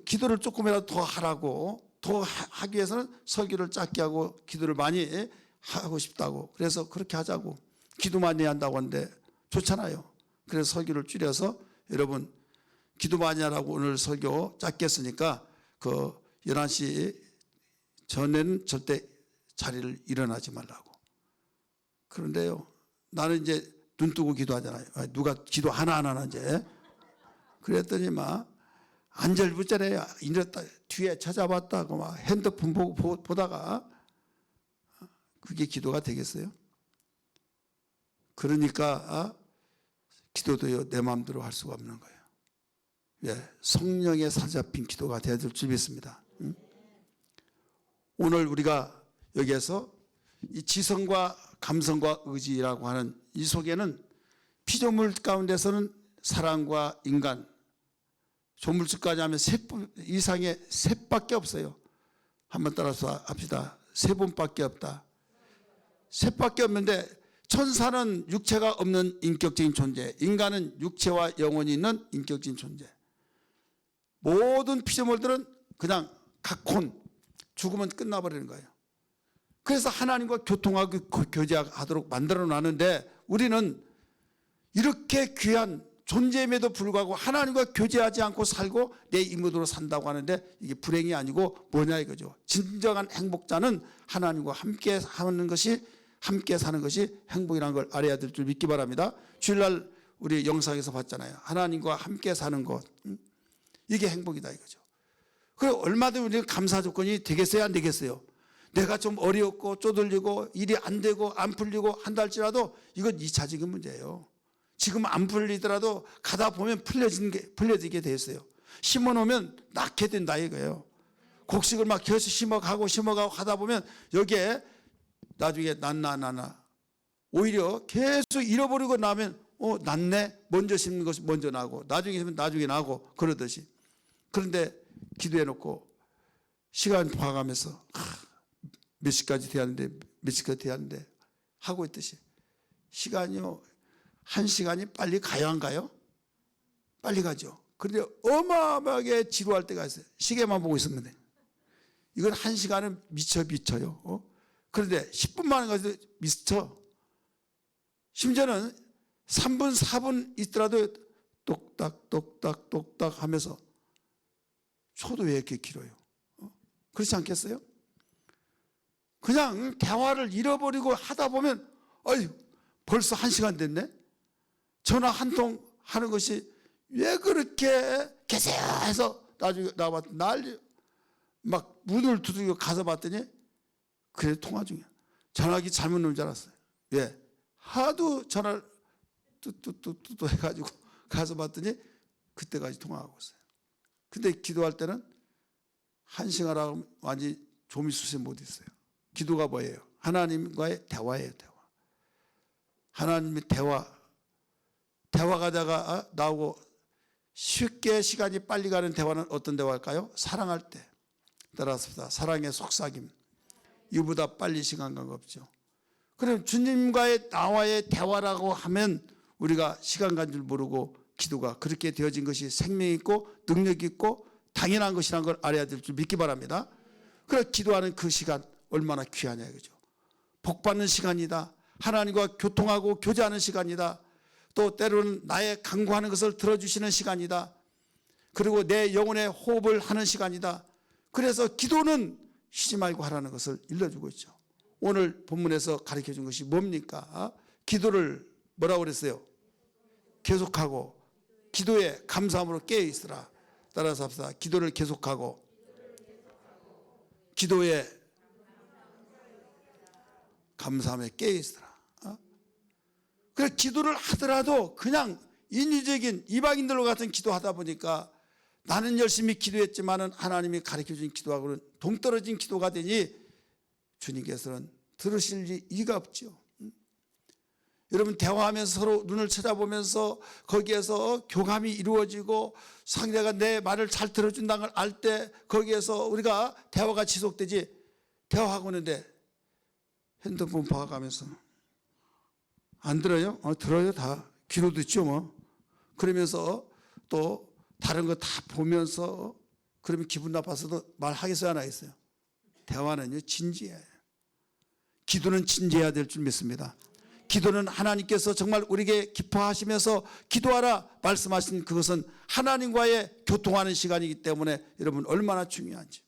기도를 조금이라도 더 하라고, 더 하기 위해서는 설교를 짧게 하고 기도를 많이 하고 싶다고. 그래서 그렇게 하자고. 기도 많이 한다고 하는데 좋잖아요. 그래서 설교를 줄여서, 여러분 기도 많이 하라고 오늘 설교 짧게 했으니까 그 11시 전에는 절대 자리를 일어나지 말라고. 그런데요, 나는 이제 눈 뜨고 기도하잖아요. 누가 기도 하나하나 이제. 그랬더니 막 안절부절해요. 이랬다 뒤에 찾아봤다고 막 핸드폰 보다가, 그게 기도가 되겠어요? 그러니까 기도도요, 내 마음대로 할 수가 없는 거예요. 성령에 사로잡힌 기도가 되어야 될 줄 믿습니다. 오늘 우리가 여기에서 이 지성과 감성과 의지라고 하는 이 속에는, 피조물 가운데서는 사랑과 인간, 조물주까지 하면 세 이상의 셋밖에 없어요. 한번 따라서 합시다. 세 분밖에 없다. 셋밖에 없는데, 천사는 육체가 없는 인격적인 존재, 인간은 육체와 영혼이 있는 인격적인 존재. 모든 피조물들은 그냥 각혼, 죽으면 끝나버리는 거예요. 그래서 하나님과 교통하고 교제하도록 만들어 놨는데, 우리는 이렇게 귀한 존재임에도 불구하고 하나님과 교제하지 않고 살고 내 임무대로 산다고 하는데, 이게 불행이 아니고 뭐냐 이거죠. 진정한 행복자는 하나님과 함께 사는 것이 행복이라는 걸 알아야 될 줄 믿기 바랍니다. 주일날 우리 영상에서 봤잖아요. 하나님과 함께 사는 것, 이게 행복이다 이거죠. 그리고 얼마든지 우리는 감사 조건이 되겠어요, 안 되겠어요? 내가 좀 어렵고 쪼들리고 일이 안 되고 안 풀리고 한다 할지라도 이건 2차적인 문제예요. 지금 안 풀리더라도 가다 보면 풀려지게 돼 있어요. 심어놓으면 낳게 된다 이거예요. 곡식을 막 계속 심어가고 하다 보면 여기에 나중에 낳나 오히려 계속 잃어버리고 나면 낳네, 먼저 심는 것이 먼저 나고 나중에 심으면 나중에 나고 그러듯이. 그런데 기도해놓고 시간 봐가면서 몇 시까지 돼야 하는데 하고 있듯이, 시간이요 1시간이 빨리 가요 안 가요? 빨리 가죠. 그런데 어마어마하게 지루할 때가 있어요. 시계만 보고 있으면 돼. 이건 1시간은 미쳐요. 그런데 10분만 가도 미쳐. 심지어는 3분 4분 있더라도 똑딱 하면서, 초도 왜 이렇게 길어요? 그렇지 않겠어요? 그냥 대화를 잃어버리고 하다 보면 벌써 1시간 됐네. 전화 한 통 하는 것이 왜 그렇게 계세요 해서 나중에 나와봤더니 난리, 막 문을 두드리고 가서 봤더니 그래 통화 중이야. 전화기 잘못 누른 줄 알았어요. 왜? 하도 전화를 뚜뚜뚜뚜 해가지고 가서 봤더니 그때까지 통화하고 있어요. 근데 기도할 때는 1시간 하고 완전히 조미수세 못 있어요. 기도가 뭐예요? 하나님과의 대화예요. 대화. 하나님의 대화가 나오고, 쉽게 시간이 빨리 가는 대화는 어떤 대화일까요? 사랑할 때. 따라서 사랑의 속삭임. 이보다 빨리 시간 간 거 없죠. 그럼 주님과의 나와의 대화라고 하면 우리가 시간 간 줄 모르고, 기도가 그렇게 되어진 것이 생명 있고 능력 있고 당연한 것이라는 걸 알아야 될 줄 믿기 바랍니다. 그래서 기도하는 그 시간 얼마나 귀하냐 이거죠. 복받는 시간이다. 하나님과 교통하고 교제하는 시간이다. 또 때로는 나의 간구하는 것을 들어주시는 시간이다. 그리고 내 영혼의 호흡을 하는 시간이다. 그래서 기도는 쉬지 말고 하라는 것을 일러주고 있죠. 오늘 본문에서 가르쳐준 것이 뭡니까? 기도를 뭐라고 그랬어요? 계속하고 기도에 감사함으로 깨어있으라. 따라서 합시다. 기도를 계속하고 기도에 감사함에 깨어있으라. 그래서 기도를 하더라도 그냥 인위적인 이방인들과 같은 기도하다 보니까 나는 열심히 기도했지만은 하나님이 가르쳐준 기도하고는 동떨어진 기도가 되니 주님께서는 들으실 리가 없죠. 여러분, 대화하면서 서로 눈을 쳐다보면서 거기에서 교감이 이루어지고 상대가 내 말을 잘 들어준다는 걸 알 때 거기에서 우리가 대화가 지속되지. 대화하고 있는데 핸드폰 봐가면서 안 들어요? 들어요. 다 귀로 듣죠 뭐. 그러면서 또 다른 거 다 보면서 그러면 기분 나빠서도 말하겠어요 안 하겠어요? 대화는요 진지해요. 기도는 진지해야 될 줄 믿습니다. 기도는 하나님께서 정말 우리에게 기뻐하시면서 기도하라 말씀하신 그것은 하나님과의 교통하는 시간이기 때문에 여러분 얼마나 중요한지.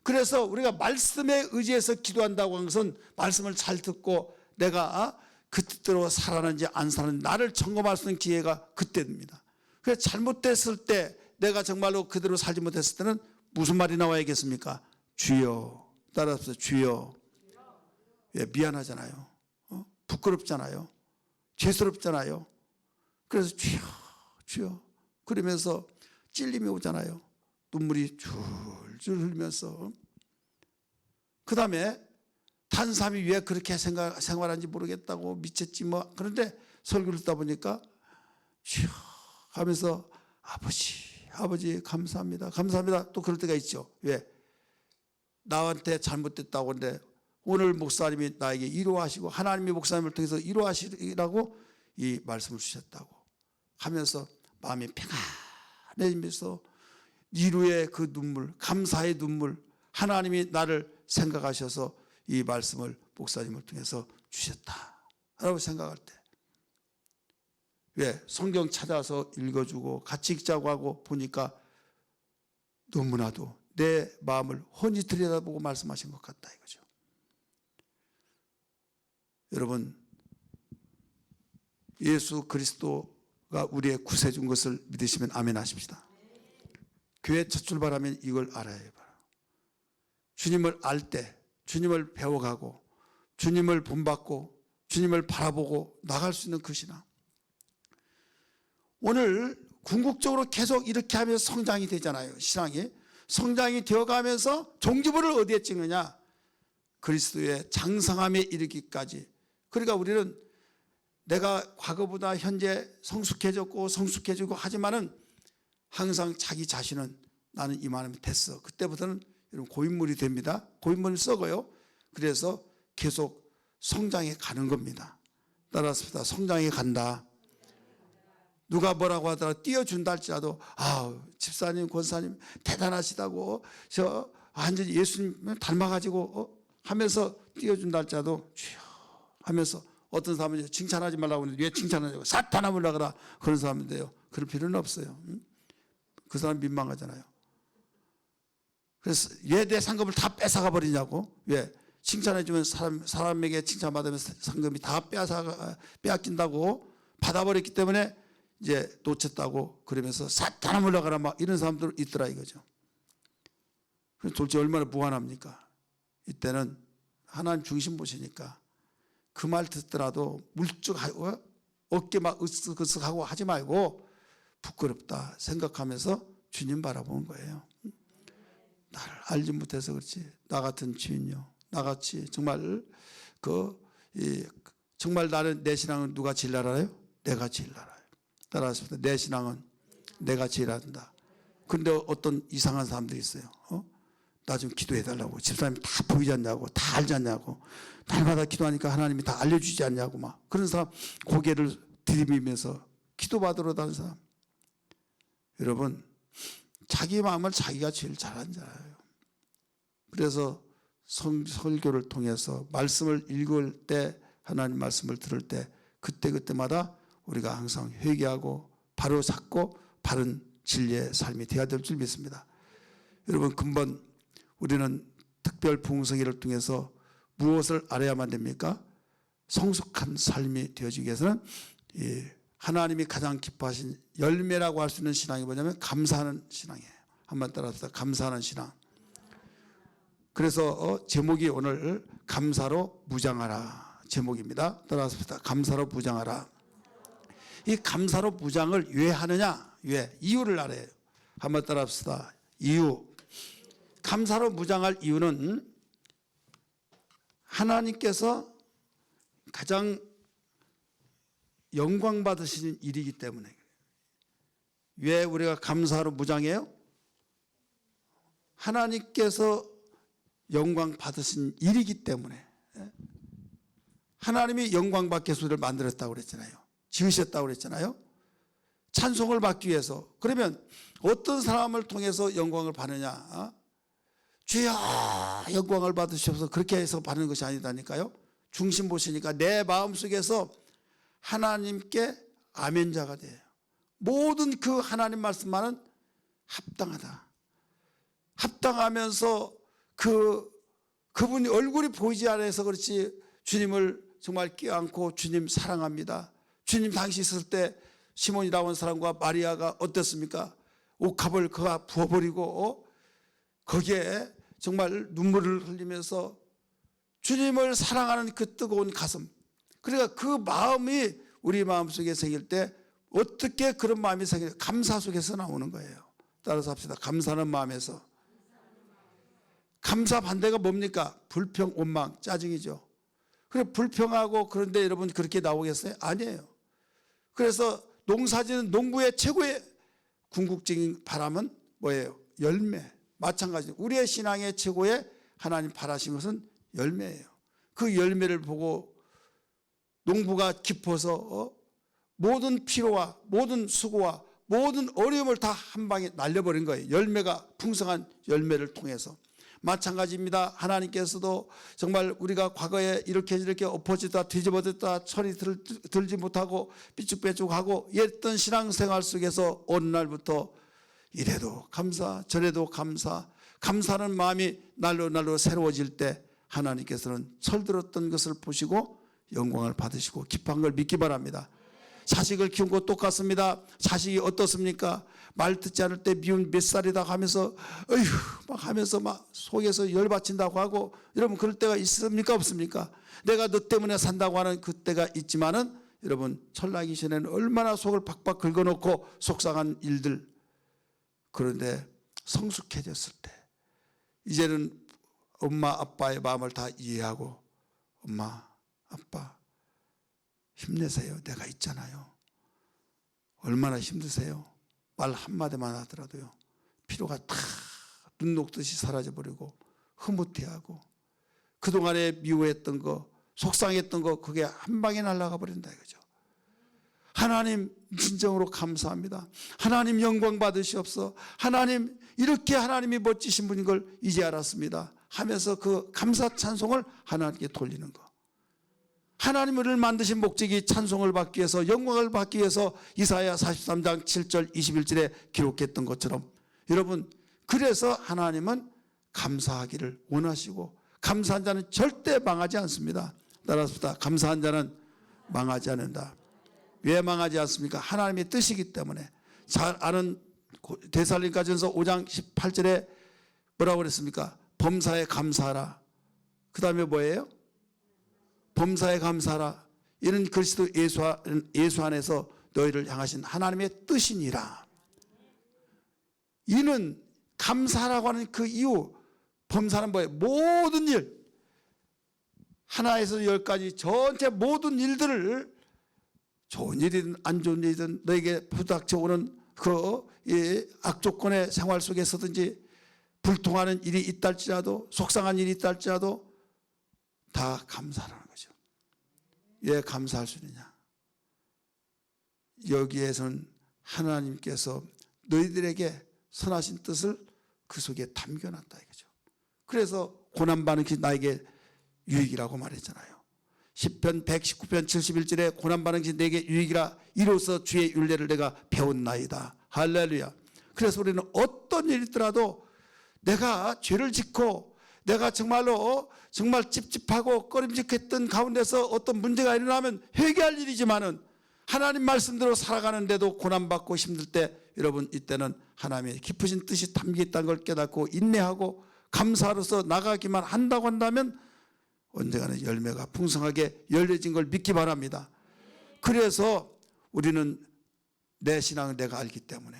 그래서 우리가 말씀에 의지해서 기도한다고 하는 것은 말씀을 잘 듣고 내가 그 뜻대로 살아는지 안 살아는지 나를 점검할 수 있는 기회가 그때입니다. 그래서 잘못됐을 때 내가 정말로 그대로 살지 못했을 때는 무슨 말이 나와야겠습니까? 주여. 따라서 주여. 예, 미안하잖아요. 부끄럽잖아요. 죄스럽잖아요. 그래서 주여 주여 그러면서 찔림이 오잖아요. 눈물이 줄줄 흘리면서. 그 다음에 다른 사람이 왜 그렇게 생활하는지 모르겠다고 미쳤지 뭐. 그런데 설교를 듣다 보니까 주여 하면서 아버지 감사합니다 감사합니다. 또 그럴 때가 있죠. 왜? 나한테 잘못됐다고 하는데 오늘 목사님이 나에게 위로하시고 하나님이 목사님을 통해서 위로하시라고 이 말씀을 주셨다고 하면서 마음이 평안해지면서 위로의 그 눈물, 감사의 눈물, 하나님이 나를 생각하셔서 이 말씀을 목사님을 통해서 주셨다라고 생각할 때, 왜? 성경 찾아서 읽어주고 같이 읽자고 하고 보니까 너무나도 내 마음을 훤히 들여다보고 말씀하신 것 같다 이거죠. 여러분, 예수 그리스도가 우리의 구세주인 것을 믿으시면 아멘 하십시다. 교회 첫 출발하면 이걸 알아야 해요. 주님을 알 때, 주님을 배워가고 주님을 본받고 주님을 바라보고 나갈 수 있는 그 신앙. 오늘 궁극적으로 계속 이렇게 하면서 성장이 되잖아요. 신앙이 성장이 되어가면서 종지부를 어디에 찍느냐? 그리스도의 장성함에 이르기까지. 그러니까 우리는 내가 과거보다 현재 성숙해지고 하지만은 항상 자기 자신은 나는 이만하면 됐어. 그때부터는 여러분 고인물이 됩니다. 고인물이 썩어요. 그래서 계속 성장해 가는 겁니다. 따라서 성장해 간다. 누가 뭐라고 하더라도 띄워준다 할지라도 집사님 권사님 대단하시다고 저 완전히 예수님 닮아가지고 하면서 띄워준다 할지라도 주여 하면서 어떤 사람은 칭찬하지 말라고 하는데 왜 칭찬하냐고 사탄아 물러가라 그런 사람인데요. 그럴 필요는 없어요. 그 사람 민망하잖아요. 그래서 왜 내 상급을 다 뺏어가 버리냐고. 왜? 칭찬해주면 사람에게 칭찬받으면 상급이 다 빼앗긴다고 받아버렸기 때문에 이제 놓쳤다고 그러면서 사탄아 물러가라 막 이런 사람들 있더라 이거죠. 그래서 도대체 얼마나 무한합니까? 이때는 하나님 중심 보시니까 그 말 듣더라도 물쭉하고 어깨 막 으쓱으쓱하고 하지 말고 부끄럽다 생각하면서 주님 바라보는 거예요. 나를 알지 못해서 그렇지. 나 같은 주인요. 나같이 정말 정말 나는 내 신앙은 누가 제일 알아요? 내가 제일 알아요. 따라서 내 신앙은 내가 제일 안다. 그런데 어떤 이상한 사람들이 있어요. 나 좀 기도해달라고. 집사님이 다 보이지 않냐고, 다 알지 않냐고, 날마다 기도하니까 하나님이 다 알려주지 않냐고 막 그런 사람 고개를 들이밀면서 기도받으러 다니는 사람. 여러분, 자기 마음을 자기가 제일 잘 알아요. 그래서 설교를 통해서 말씀을 읽을 때 하나님 말씀을 들을 때 그때마다 우리가 항상 회개하고 바로 잡고 바른 진리의 삶이 되어야 될 줄 믿습니다. 여러분, 근본 우리는 특별 부흥성회를 통해서 무엇을 알아야만 됩니까? 성숙한 삶이 되어지기 위해서는 하나님이 가장 기뻐하신 열매라고 할 수 있는 신앙이 뭐냐면 감사하는 신앙이에요. 한번 따라서 감사하는 신앙. 그래서 제목이 오늘 감사로 무장하라 제목입니다. 따라서 감사로 무장하라. 이 감사로 무장을 왜 하느냐? 왜? 이유를 알아야 해요. 한번 따라합시다. 이유. 감사로 무장할 이유는 하나님께서 가장 영광 받으시는 일이기 때문에. 왜 우리가 감사로 무장해요? 하나님께서 영광 받으신 일이기 때문에. 하나님이 영광 받게 해서 우리를 만들었다고 그랬잖아요. 지으셨다고 그랬잖아요. 찬송을 받기 위해서. 그러면 어떤 사람을 통해서 영광을 받느냐? 주여 영광을 받으시옵소서 그렇게 해서 받는 것이 아니다니까요. 중심 보시니까 내 마음속에서 하나님께 아멘자가 돼요. 모든 그 하나님 말씀만은 합당하다. 합당하면서 그분이 얼굴이 보이지 않아서 그렇지 주님을 정말 껴안고 주님 사랑합니다. 주님 당시 있을 때 시몬이라고 하는 사람과 마리아가 어땠습니까? 옥합을 그가 부어버리고 거기에 정말 눈물을 흘리면서 주님을 사랑하는 그 뜨거운 가슴, 그러니까 그 마음이 우리 마음속에 생길 때 어떻게 그런 마음이 생겨요? 감사 속에서 나오는 거예요. 따라서 합시다. 감사는 마음에서. 감사 반대가 뭡니까? 불평, 원망, 짜증이죠. 그래 불평하고 그런데 여러분 그렇게 나오겠어요? 아니에요. 그래서 농사지는 농부의 최고의 궁극적인 바람은 뭐예요? 열매. 마찬가지로 우리의 신앙의 최고의 하나님 바라신 것은 열매예요. 그 열매를 보고 농부가 기뻐서 모든 피로와 모든 수고와 모든 어려움을 다 한 방에 날려버린 거예요. 열매가 풍성한 열매를 통해서. 마찬가지입니다. 하나님께서도 정말 우리가 과거에 이렇게 엎어지다 뒤집어졌다 철이 들지 못하고 삐죽빼죽하고 이랬던 신앙생활 속에서 어느 날부터 이래도 감사 저래도 감사, 감사하는 마음이 날로 새로워질 때 하나님께서는 철들었던 것을 보시고 영광을 받으시고 기뻐한 걸 믿기 바랍니다. 자식을 키운 것 똑같습니다. 자식이 어떻습니까? 말 듣지 않을 때 미운 몇 살이다 하면서 어휴 막 하면서 막 속에서 열받친다고 하고, 여러분 그럴 때가 있습니까 없습니까? 내가 너 때문에 산다고 하는 그때가 있지만은 여러분 철나기 전에는 얼마나 속을 박박 긁어놓고 속상한 일들. 그런데 성숙해졌을 때 이제는 엄마 아빠의 마음을 다 이해하고 엄마 아빠 힘내세요. 내가 있잖아요. 얼마나 힘드세요? 말 한마디만 하더라도요. 피로가 다 눈 녹듯이 사라져버리고 흐뭇해하고 그동안에 미워했던 거 속상했던 거 그게 한 방에 날아가 버린다 이거죠. 하나님 진정으로 감사합니다. 하나님 영광 받으시옵소서. 하나님 이렇게 하나님이 멋지신 분인 걸 이제 알았습니다 하면서 그 감사 찬송을 하나님께 돌리는 거. 하나님을 만드신 목적이 찬송을 받기 위해서 영광을 받기 위해서 이사야 43장 7절 21절에 기록했던 것처럼 여러분 그래서 하나님은 감사하기를 원하시고 감사한 자는 절대 망하지 않습니다. 따라서 감사한 자는 망하지 않는다. 왜 망하지 않습니까? 하나님의 뜻이기 때문에. 잘 아는 데살로니가전서 5장 18절에 뭐라고 그랬습니까? 범사에 감사하라. 그 다음에 뭐예요? 범사에 감사하라. 이는 그리스도 예수 안에서 너희를 향하신 하나님의 뜻이니라. 이는 감사라고 하는 그 이유, 범사는 뭐예요? 모든 일, 하나에서 열까지 전체 모든 일들을 좋은 일이든 안 좋은 일이든 너에게 부닥쳐 오는 그 악조건의 생활 속에서든지 불통하는 일이 있다 할지라도 속상한 일이 있다 할지라도 다 감사라는 거죠. 왜 감사할 수 있느냐? 여기에서는 하나님께서 너희들에게 선하신 뜻을 그 속에 담겨놨다 이거죠. 그래서 고난받는 것이 나에게 유익이라고 말했잖아요. 시편 119편 71절에 고난받는 것이 내게 유익이라 이로써 주의 율례를 내가 배웠나이다. 할렐루야. 그래서 우리는 어떤 일이 있더라도 내가 죄를 짓고 내가 정말로 정말 찝찝하고 꺼림직했던 가운데서 어떤 문제가 일어나면 회개할 일이지만은 하나님 말씀대로 살아가는데도 고난받고 힘들 때 여러분 이때는 하나님의 깊으신 뜻이 담겨 있다는 걸 깨닫고 인내하고 감사로서 나가기만 한다고 한다면 언젠가는 열매가 풍성하게 열려진 걸 믿기 바랍니다. 그래서 우리는 내 신앙을 내가 알기 때문에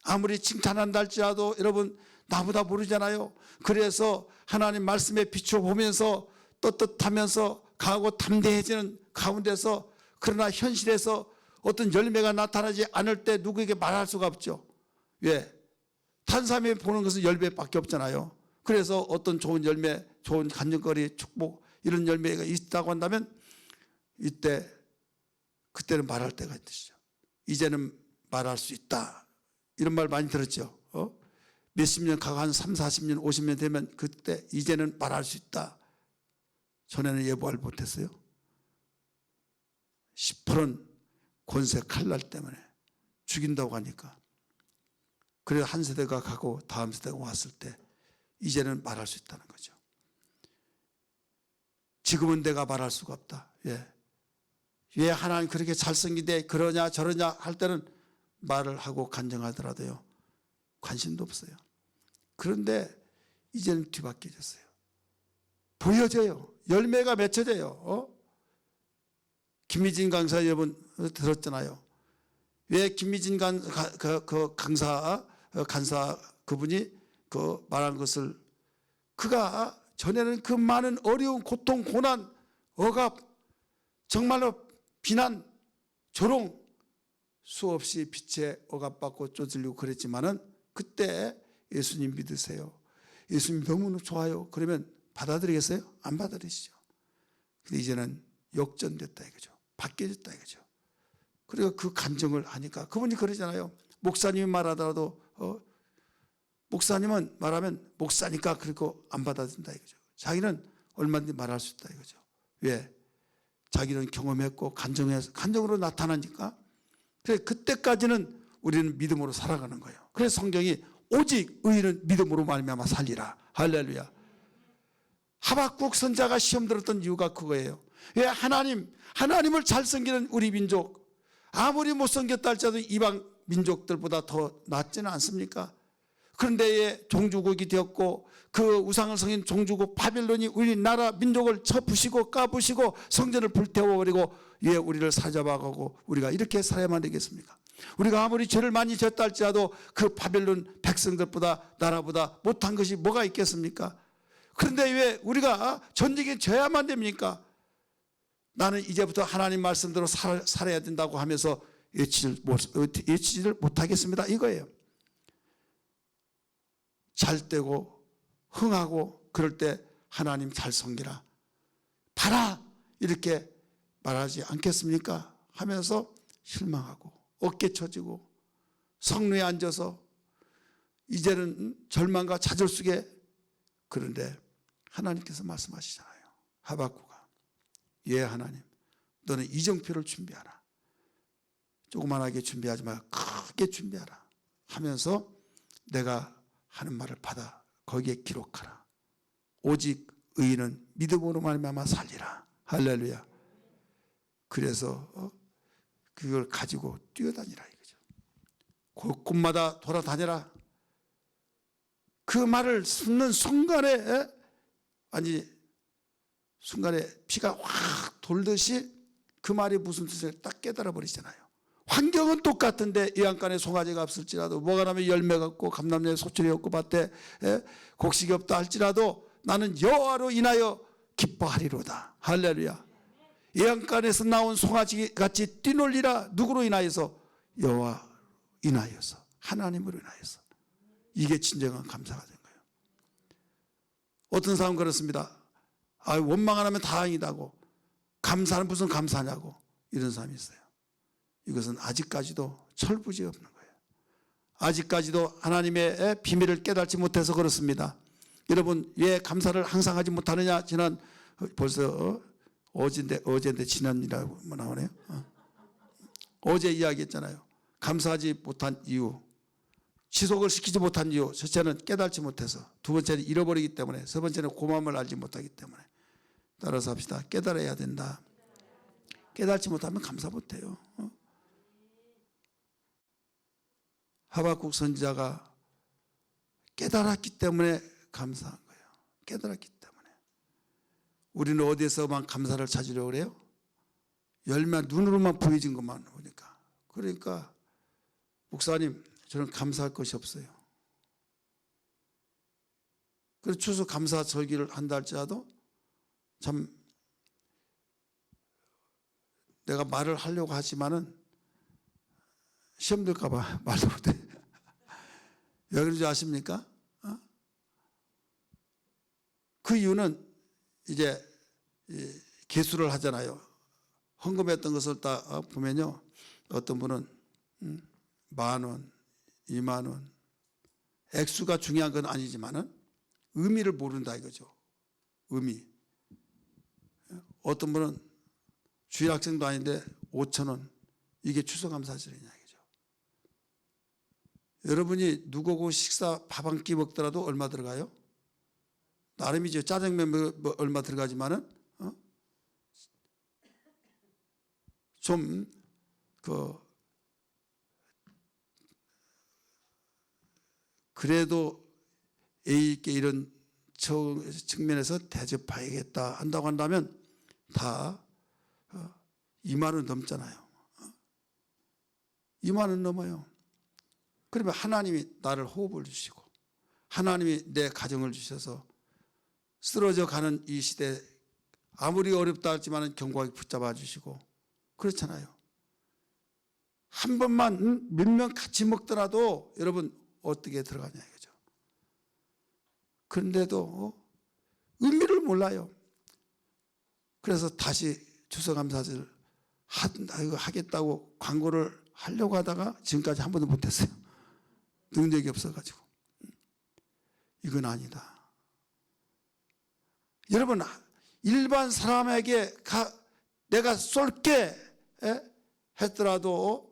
아무리 칭찬한다 할지라도 여러분 나보다 모르잖아요. 그래서 하나님 말씀에 비춰보면서 떳떳하면서 강하고 담대해지는 가운데서 그러나 현실에서 어떤 열매가 나타나지 않을 때 누구에게 말할 수가 없죠. 왜? 다른 사람이 보는 것은 열매밖에 없잖아요. 그래서 어떤 좋은 열매, 좋은 간증거리, 축복 이런 열매가 있다고 한다면 그때는 말할 때가 있으시죠. 이제는 말할 수 있다. 이런 말 많이 들었죠. 몇십 년 가고 한 3, 40년, 50년 되면 그때 이제는 말할 수 있다. 전에는 예보할 못했어요. 시퍼런 권세 칼날 때문에 죽인다고 하니까. 그래서 한 세대가 가고 다음 세대가 왔을 때 이제는 말할 수 있다는 거죠. 지금은 내가 말할 수가 없다. 왜 하나님 그렇게 잘생기대 그러냐 저러냐 할 때는 말을 하고 간증하더라도요 관심도 없어요. 그런데 이제는 뒤바뀌어졌어요. 보여져요. 열매가 맺혀져요. 김미진 강사 여러분 들었잖아요. 왜 김미진 간사 그분이 그 말한 것을 그가 전에는 그 많은 어려운 고통 고난 억압 정말로 비난 조롱 수없이 빛에 억압받고 쪼들리고 그랬지만은 그때 예수님 믿으세요. 예수님 너무 좋아요. 그러면 받아들이겠어요? 안 받아들이시죠. 근데 이제는 역전됐다 이거죠. 바뀌어졌다 이거죠. 그리고 그 간증을 하니까 그분이 그러잖아요. 목사님이 말하더라도 목사님은 말하면 목사니까 그리고 안 받아들인다 이거죠. 자기는 얼마든지 말할 수 있다 이거죠. 왜? 자기는 경험했고 간증으로 나타나니까. 그래서 그때까지는 우리는 믿음으로 살아가는 거예요. 그래서 성경이 오직 의인은 믿음으로 말미암아 살리라. 할렐루야. 하박국 선자가 시험 들었던 이유가 그거예요. 왜? 하나님을 잘 섬기는 우리 민족 아무리 못 섬겼다 할지라도 이방 민족들보다 더 낫지는 않습니까? 그런데 종주국이 되었고 그 우상을 섬긴 종주국 바벨론이 우리나라 민족을 쳐부시고 까부시고 성전을 불태워버리고 왜 우리를 사잡아가고 우리가 이렇게 살아야만 되겠습니까? 우리가 아무리 죄를 많이 졌다 할지라도 그 바벨론 백성들보다 나라보다 못한 것이 뭐가 있겠습니까? 그런데 왜 우리가 전쟁에 져야만 됩니까? 나는 이제부터 하나님 말씀대로 살아야 된다고 하면서 예치지를 못하겠습니다 이거예요. 잘 되고 흥하고 그럴 때 하나님 잘 섬기라 봐라 이렇게 말하지 않겠습니까? 하면서 실망하고 어깨 쳐지고 성루에 앉아서 이제는 절망과 좌절 속에. 그런데 하나님께서 말씀하시잖아요. 하박국아 예 하나님 너는 이정표를 준비하라. 조그만하게 준비하지 말고 크게 준비하라 하면서 내가 하는 말을 받아 거기에 기록하라. 오직 의인은 믿음으로 말미암아 살리라. 할렐루야. 그래서 그걸 가지고 뛰어다니라 이거죠. 곳곳마다 돌아다니라. 그 말을 듣는 순간에 순간에 피가 확 돌듯이 그 말이 무슨 뜻을 딱 깨달아 버리잖아요. 환경은 똑같은데 이안간에 송아지가 없을지라도 뭐가 나면 열매가 없고 감람나무에 소출이 없고 밭에 곡식이 없다 할지라도 나는 여호와로 인하여 기뻐하리로다. 할렐루야. 이안간에서 나온 송아지같이 뛰놀리라. 누구로 인하여서? 여호와 인하여서 하나님으로 인하여서. 이게 진정한 감사가 된 거예요. 어떤 사람은 그렇습니다. 원망 안 하면 다행이다고 감사는 무슨 감사냐고 이런 사람이 있어요. 이것은 아직까지도 철부지 없는 거예요. 아직까지도 하나님의 비밀을 깨닫지 못해서 그렇습니다. 여러분 왜 감사를 항상 하지 못하느냐. 지난 벌써 어제인데 지난이라고 나오네요. 어제 이야기했잖아요. 감사하지 못한 이유, 지속을 시키지 못한 이유. 첫째는 깨닫지 못해서, 두 번째는 잃어버리기 때문에, 세 번째는 고마움을 알지 못하기 때문에. 따라서 합시다. 깨달아야 된다. 깨닫지 못하면 감사 못해요. 하박국 선지자가 깨달았기 때문에 감사한 거예요. 깨달았기 때문에. 우리는 어디에서만 감사를 찾으려고 그래요? 눈으로만 보여진 것만 보니까. 그러니까 목사님 저는 감사할 것이 없어요. 그래서 추수감사 절기를 한다 할지라도 참 내가 말을 하려고 하지만은 시험 들까 봐 말도 못해. 왜 그런지 아십니까? 그 이유는 이제 계수를 하잖아요. 헌금했던 것을 딱 보면요, 어떤 분은 10,000원, 20,000원, 액수가 중요한 건 아니지만은 의미를 모른다 이거죠. 의미. 어떤 분은 주일학생도 아닌데 5,000원, 이게 추수감사절이냐 이거죠. 여러분이 누구고 식사 밥 한 끼 먹더라도 얼마 들어가요? 나름이죠. 짜장면 뭐 얼마 들어가지만은 좀 그래도 예의 있게 이런 측면에서 대접해야겠다 한다고 한다면 다 20,000원 넘잖아요. 20,000원 넘어요. 그러면 하나님이 나를 호흡을 주시고 하나님이 내 가정을 주셔서 쓰러져 가는 이 시대 아무리 어렵다 할지만 견고하게 붙잡아 주시고 그렇잖아요. 한 번만 몇 명 같이 먹더라도 여러분 어떻게 들어가냐 이거죠. 그런데도 의미를 몰라요. 그래서 다시 추수감사절 하겠다고 광고를 하려고 하다가 지금까지 한 번도 못했어요. 능력이 없어가지고. 이건 아니다. 여러분 일반 사람에게 내가 쏠게 했더라도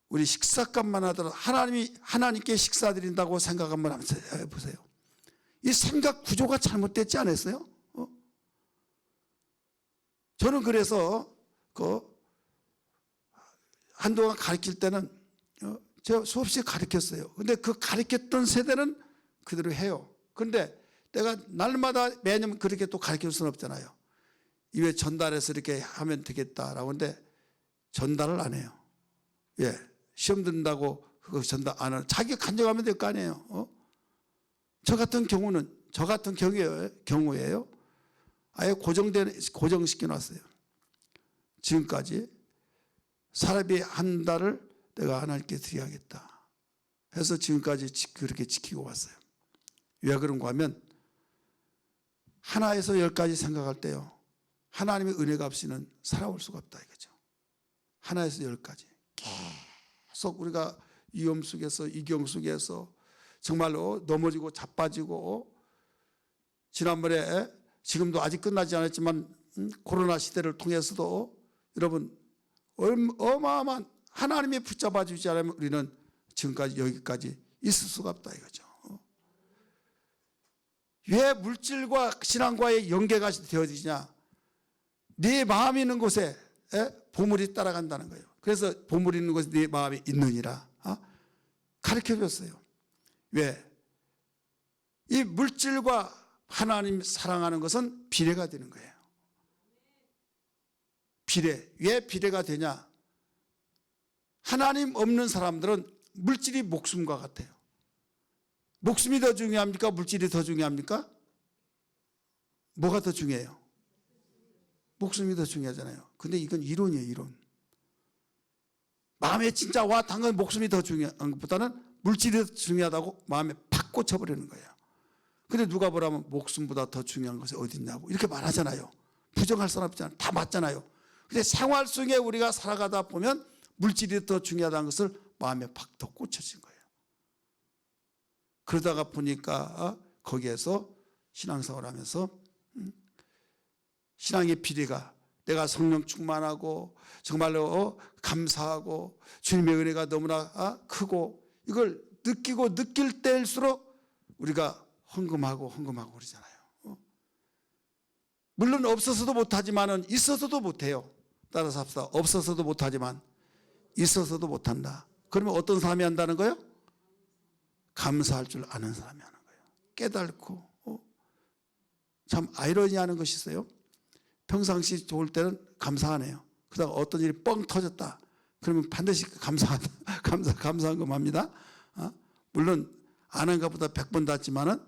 우리 식사값만 하더라도 하나님께 식사 드린다고 생각 한번 해보세요. 이 생각 구조가 잘못됐지 않았어요? 저는 그래서 한동안 가르칠 때는 제가 수없이 가르쳤어요. 근데 그 가르쳤던 세대는 그대로 해요. 그런데 내가 날마다 매년 그렇게 또 가르칠 수는 없잖아요. 이외 전달해서 이렇게 하면 되겠다라고 하는데 전달을 안 해요. 예. 시험 든다고 그거 전달 안 하는, 자기가 간증하면 될 거 아니에요. 저 같은 경우에요. 아예 고정시켜 놨어요. 지금까지 사람이 한 달을 내가 하나님께 드려야겠다 해서 지금까지 그렇게 지키고 왔어요. 왜 그런가 하면 하나에서 10가지 생각할 때요, 하나님의 은혜가 없이는 살아올 수가 없다 이거죠. 하나에서 10가지 계속 우리가 위험 속에서 이경 속에서 정말로 넘어지고 자빠지고, 지난번에 지금도 아직 끝나지 않았지만 코로나 시대를 통해서도 여러분 어마어마한 하나님이 붙잡아 주지 않으면 우리는 지금까지 여기까지 있을 수가 없다 이거죠. 왜 물질과 신앙과의 연계가 되어지냐? 네 마음이 있는 곳에 보물이 따라간다는 거예요. 그래서 보물이 있는 곳에 네 마음이 있느니라 가르쳐줬어요. 왜? 이 물질과 하나님 사랑하는 것은 비례가 되는 거예요. 비례. 왜 비례가 되냐? 하나님 없는 사람들은 물질이 목숨과 같아요. 목숨이 더 중요합니까? 물질이 더 중요합니까? 뭐가 더 중요해요? 목숨이 더 중요하잖아요. 근데 이건 이론이에요, 이론. 마음에 진짜 와 닿은 목숨이 더 중요한 것보다는 물질이 더 중요하다고 마음에 팍 꽂혀버리는 거예요. 근데 누가 보라면 목숨보다 더 중요한 것이 어디 있냐고 이렇게 말하잖아요. 부정할 사람 없잖아요. 다 맞잖아요. 근데 생활 속에 우리가 살아가다 보면 물질이 더 중요하다는 것을 마음에 팍 더 꽂혀진 거예요. 그러다가 보니까 거기에서 신앙생활을 하면서 신앙의 비례가, 내가 성령 충만하고 정말로 감사하고 주님의 은혜가 너무나 크고 이걸 느끼고 느낄 때일수록 우리가 헌금하고 그러잖아요. 물론 없어서도 못하지만은 있어서도 못해요. 따라서 합시다. 없어서도 못하지만 있어서도 못한다. 그러면 어떤 사람이 한다는 거예요? 감사할 줄 아는 사람이 하는 거예요. 깨닫고. 참 아이러니하는 것이 있어요. 평상시 좋을 때는 감사하네요. 그러다가 어떤 일이 뻥 터졌다. 그러면 반드시 감사한 거 맙니다. 물론 안 한 것보다 100번 낫지만은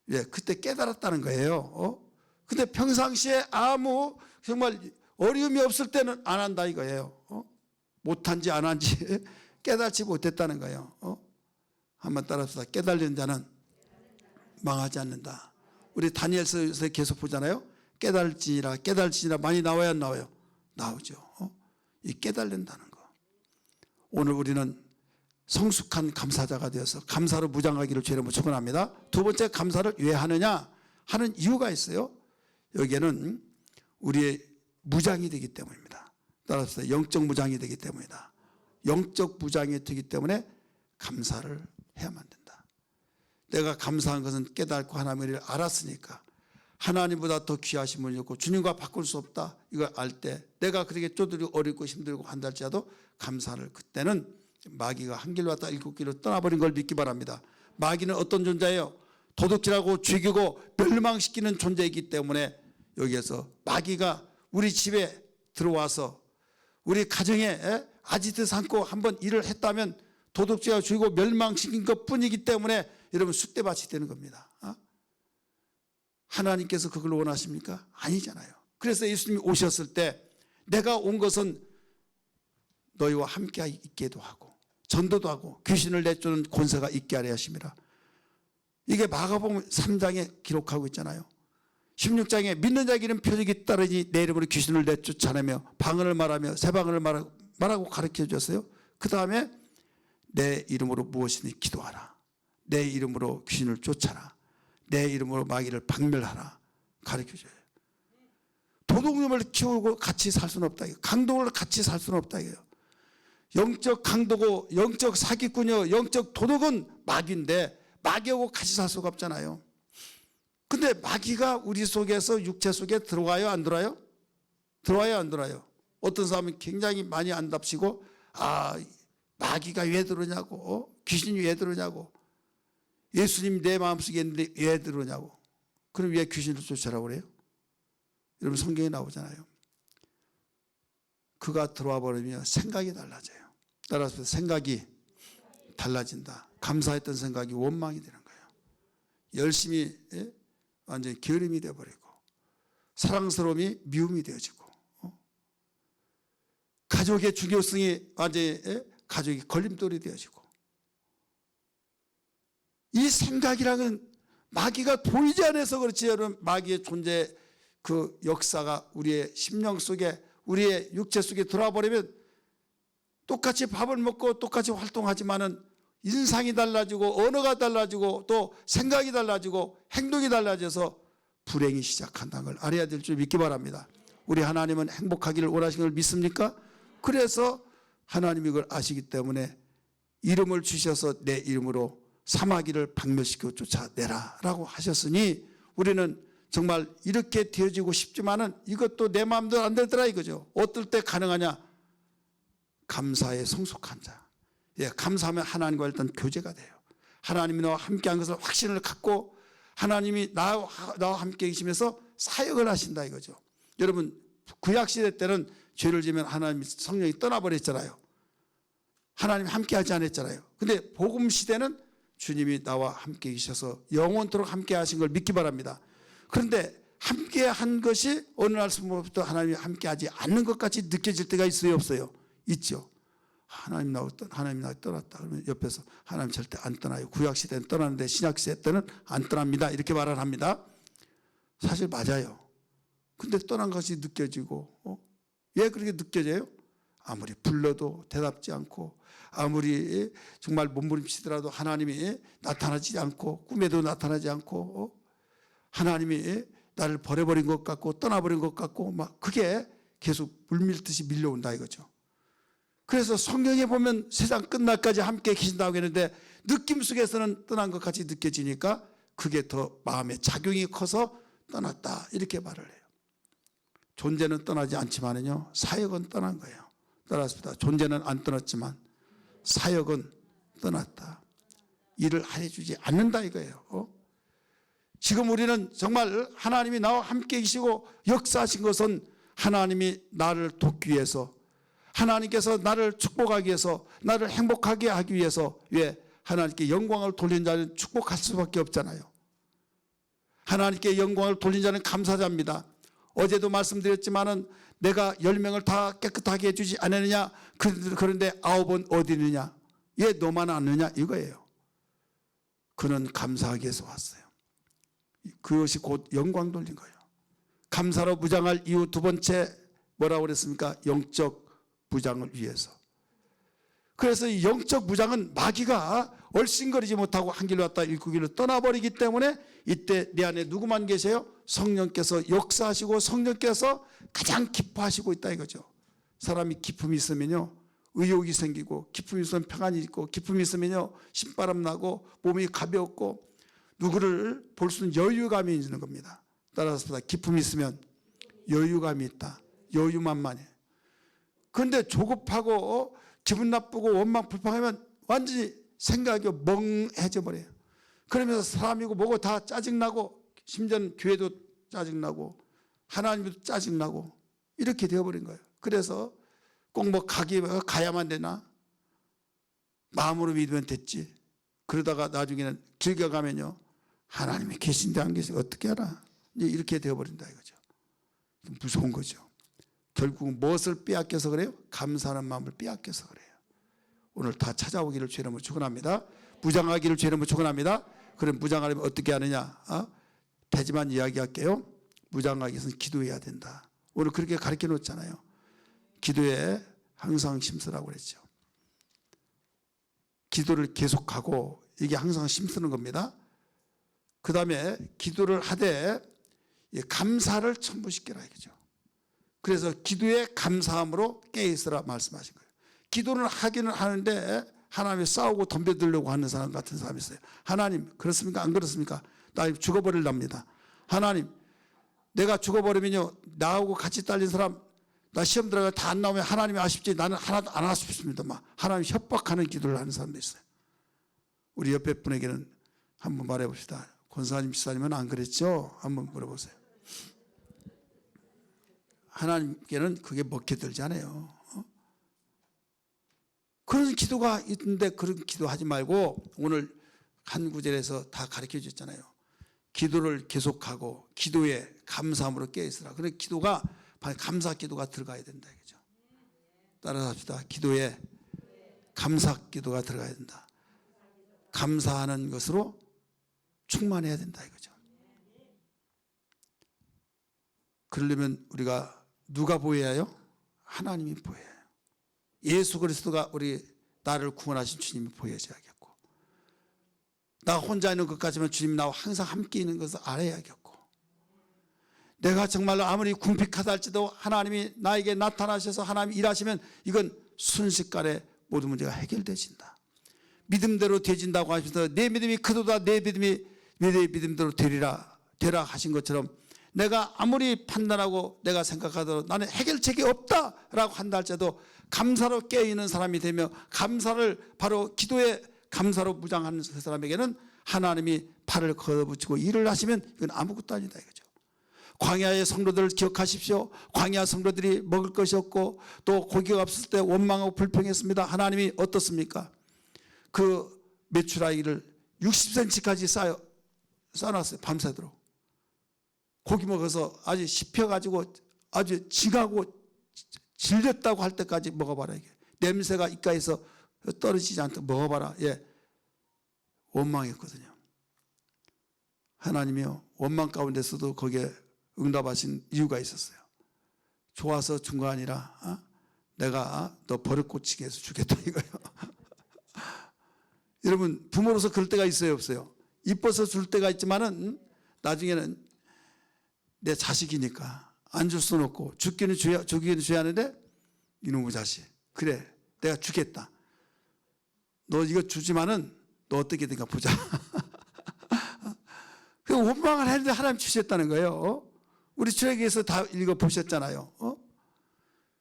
예, 그때 깨달았다는 거예요. 근데 평상시에 아무 정말 어려움이 없을 때는 안 한다 이거예요. 못한지 안 한지 깨닫지 못했다는 거예요. 한번 따라서 깨달는 자는 망하지 않는다. 우리 다니엘서에서 계속 보잖아요. 깨달지니라 많이 나와야 안 나와요? 나오죠. 이 깨달는다는 거. 오늘 우리는 성숙한 감사자가 되어서 감사로 무장하기를 주의 이름으로 축원합니다. 두 번째, 감사를 왜 하느냐 하는 이유가 있어요. 여기에는 우리의 무장이 되기 때문입니다. 따라서 영적 무장이 되기 때문이다. 영적 무장이 되기 때문에 감사를 해야만 된다. 내가 감사한 것은 깨닫고 하나님을 알았으니까 하나님보다 더 귀하신 분이 없고 주님과 바꿀 수 없다. 이걸 알 때 내가 그렇게 쪼들이 어렵고 힘들고 한다 할지라도 감사를, 그때는 마귀가 한 길로 왔다 일곱 길로 떠나버린 걸 믿기 바랍니다. 마귀는 어떤 존재예요? 도둑질하고 죽이고 멸망시키는 존재이기 때문에 여기에서 마귀가 우리 집에 들어와서 우리 가정에 아지트 삼고 한번 일을 했다면 도둑질하고 죽이고 멸망시킨 것뿐이기 때문에 여러분 숫대밭이 되는 겁니다. 하나님께서 그걸 원하십니까? 아니잖아요. 그래서 예수님이 오셨을 때 내가 온 것은 너희와 함께 있게도 하고 전도도 하고 귀신을 내쫓는 권세가 있게 하려 하심이라. 이게 마가복음 3장에 기록하고 있잖아요. 16장에 믿는 자에게 이런 표적이 따르니 내 이름으로 귀신을 내쫓아내며 방언을 말하며 새 방언을 말하고 가르쳐 주셨어요. 그 다음에 내 이름으로 무엇이니 기도하라. 내 이름으로 귀신을 쫓아라. 내 이름으로 마귀를 박멸하라. 가르쳐줘요. 도둑놈을 키우고 같이 살 수는 없다. 강도를 같이 살 수는 없다. 영적 강도고 영적 사기꾼이요 영적 도둑은 마귀인데 마귀하고 같이 살 수가 없잖아요. 근데 마귀가 우리 속에서 육체 속에 들어와요 안 들어와요? 들어와요 안 들어와요? 어떤 사람은 굉장히 많이 안답시고 마귀가 왜 들어오냐고 귀신이 왜 들어오냐고 예수님 내 마음속에 있는데 왜 들어오냐고. 그럼 왜 귀신을 쫓아라고 그래요? 여러분 성경에 나오잖아요. 그가 들어와 버리면 생각이 달라져요. 따라서 생각이 달라진다. 감사했던 생각이 원망이 되는 거예요. 열심히 완전히 게으름이 되어버리고 사랑스러움이 미움이 되어지고 가족의 중요성이 완전히 가족이 걸림돌이 되어지고 이 생각이라는 마귀가 보이지 않아서 그렇지 여러분 마귀의 존재 그 역사가 우리의 심령 속에 우리의 육체 속에 들어와 버리면 똑같이 밥을 먹고 똑같이 활동하지만은 인상이 달라지고 언어가 달라지고 또 생각이 달라지고 행동이 달라져서 불행이 시작한다는 걸 알아야 될 줄 믿기 바랍니다. 우리 하나님은 행복하기를 원하시는 걸 믿습니까? 그래서 하나님이 이걸 아시기 때문에 이름을 주셔서 내 이름으로 사마귀를 박멸시켜 쫓아내라 라고 하셨으니 우리는 정말 이렇게 되어지고 싶지만은 이것도 내 마음대로 안 되더라 이거죠. 어떨 때 가능하냐? 감사에 성숙한 자. 예, 감사하면 하나님과 일단 교제가 돼요. 하나님이 나와 함께한 것을 확신을 갖고 하나님이 나와 함께 계시면서 사역을 하신다 이거죠. 여러분 구약시대 때는 죄를 지면 하나님 성령이 떠나버렸잖아요. 하나님 함께하지 않았잖아요. 근데 복음시대는 주님이 나와 함께 계셔서 영원토록 함께 하신 걸 믿기 바랍니다. 그런데 함께 한 것이 어느 날부터 하나님이 함께 하지 않는 것 같이 느껴질 때가 있어요 없어요? 있죠. 하나님 나와 떠났다. 그러면 옆에서 하나님 절대 안 떠나요. 구약시대는 떠나는데 신약시대 때는 안 떠납니다. 이렇게 말을 합니다. 사실 맞아요. 근데 떠난 것이 느껴지고 왜 그렇게 느껴져요? 아무리 불러도 대답지 않고 아무리 정말 몸부림치더라도 하나님이 나타나지 않고 꿈에도 나타나지 않고 하나님이 나를 버려버린 것 같고 떠나버린 것 같고 막 그게 계속 물밀듯이 밀려온다 이거죠. 그래서 성경에 보면 세상 끝날까지 함께 계신다고 했는데 느낌 속에서는 떠난 것 같이 느껴지니까 그게 더 마음의 작용이 커서 떠났다 이렇게 말을 해요. 존재는 떠나지 않지만은요 사역은 떠난 거예요. 따라서 존재는 안 떠났지만 사역은 떠났다. 일을 해주지 않는다 이거예요. 지금 우리는 정말 하나님이 나와 함께 계시고 역사하신 것은 하나님이 나를 돕기 위해서 하나님께서 나를 축복하기 위해서, 나를 행복하게 하기 위해서 왜 하나님께 영광을 돌린 자는 축복할 수밖에 없잖아요. 하나님께 영광을 돌린 자는 감사자입니다. 어제도 말씀드렸지만은 내가 10명을 다 깨끗하게 해주지 않았느냐? 그런데 9은 어디 있느냐? 왜 너만 왔느냐? 이거예요. 그는 감사하기 위해서 왔어요. 그것이 곧 영광 돌린 거예요. 감사로 무장할 이유 두 번째 뭐라고 그랬습니까? 영적 무장을 위해서. 그래서 이 영적 무장은 마귀가 얼씬거리지 못하고 한 길로 왔다 일구 길로 떠나버리기 때문에 이때 내 안에 누구만 계세요? 성령께서 역사하시고 성령께서 가장 기뻐하시고 있다 이거죠. 사람이 기쁨이 있으면요 의욕이 생기고, 기쁨이 있으면 평안이 있고, 기쁨이 있으면요 신바람 나고 몸이 가볍고 누구를 볼 수 있는 여유감이 있는 겁니다. 따라서 기쁨이 있으면 여유감이 있다. 여유만만해. 그런데 조급하고 기분 나쁘고 원망 불평하면 완전히 생각이 멍해져 버려요. 그러면서 사람이고 뭐고 다 짜증나고, 심지어는 교회도 짜증나고 하나님도 짜증나고 이렇게 되어버린 거예요. 그래서 꼭 뭐 가야만 되나? 마음으로 믿으면 됐지. 그러다가 나중에는 길게 가면요 하나님이 계신데 안 계신데 어떻게 알아? 이제 이렇게 되어버린다 이거죠. 무서운 거죠. 결국은 무엇을 빼앗겨서 그래요? 감사하는 마음을 빼앗겨서 그래요. 오늘 다 찾아오기를 주의 이름으로 축원합니다. 무장하기를 주의 이름으로 축원합니다. 그럼 무장하려면 어떻게 하느냐? 대지만 이야기할게요. 무장하기 위해서는 기도해야 된다. 오늘 그렇게 가르쳐 놓잖아요. 기도에 항상 힘쓰라고 그랬죠. 기도를 계속하고 이게 항상 힘쓰는 겁니다. 그 다음에 기도를 하되 감사를 첨부시키라 이거죠. 그래서 기도에 감사함으로 깨어있으라 말씀하신 거예요. 기도를 하기는 하는데 하나님이 싸우고 덤벼들려고 하는 사람 같은 사람이 있어요. 하나님 그렇습니까? 안 그렇습니까? 나 죽어버리랍니다. 하나님 내가 죽어버리면요 나하고 같이 딸린 사람 나 시험 들어가 다 안 나오면 하나님이 아쉽지 나는 하나도 안 아쉽습니다. 막 하나님 협박하는 기도를 하는 사람도 있어요. 우리 옆에 분에게는 한번 말해봅시다. 권사님 집사님은 안 그랬죠? 한번 물어보세요. 하나님께는 그게 먹혀들지 않아요. 그런 기도가 있는데 그런 기도하지 말고 오늘 한 구절에서 다 가르쳐 줬잖아요. 기도를 계속하고 기도에 감사함으로 깨어있으라. 그런 기도가 감사 기도가 들어가야 된다 이거죠. 따라서 합시다. 기도에 감사 기도가 들어가야 된다. 감사하는 것으로 충만해야 된다 이거죠. 그러려면 우리가 누가 보여야 해요? 하나님이 보여야 해요. 예수 그리스도가 우리 나를 구원하신 주님이 보여져야겠고, 나 혼자 있는 것까지만 주님이 나와 항상 함께 있는 것을 알아야겠고, 내가 정말로 아무리 궁핍하다 할지도 하나님이 나에게 나타나셔서 하나님이 일하시면 이건 순식간에 모든 문제가 해결되진다. 믿음대로 되진다고 하시면서 내 믿음이 크도다 내 믿음이 내 믿음대로 되라 하신 것처럼 내가 아무리 판단하고 내가 생각하더라도 나는 해결책이 없다라고 한다 할지라도 감사로 깨어있는 사람이 되며 감사를 바로 기도에 감사로 무장하는 그 사람에게는 하나님이 팔을 걷어붙이고 일을 하시면 이건 아무것도 아니다 이거죠. 광야의 성도들을 기억하십시오. 광야 성도들이 먹을 것이 없고 또 고기가 없을 때 원망하고 불평했습니다. 하나님이 어떻습니까? 그 메추라기를 60cm까지 쌓아놨어요. 밤새도록. 고기 먹어서 아주 씹혀가지고 아주 징하고 질렸다고 할 때까지 먹어봐라. 이게 냄새가 입가에서 떨어지지 않도록 먹어봐라. 예, 원망했거든요. 하나님이요 원망 가운데서도 거기에 응답하신 이유가 있었어요. 좋아서 준 거 아니라 내가 너 버릇 고치게 해서 주겠다 이거예요. 여러분 부모로서 그럴 때가 있어요 없어요? 이뻐서 줄 때가 있지만은 나중에는 내 자식이니까 안 줄 수는 없고 주기는 줘야 하는데 이놈의 자식 그래 내가 주겠다. 너 이거 주지만은 너 어떻게 된가 보자. 그 원망을 했는데 하나님 주셨다는 거예요. 우리 출애굽기에서 다 읽어보셨잖아요.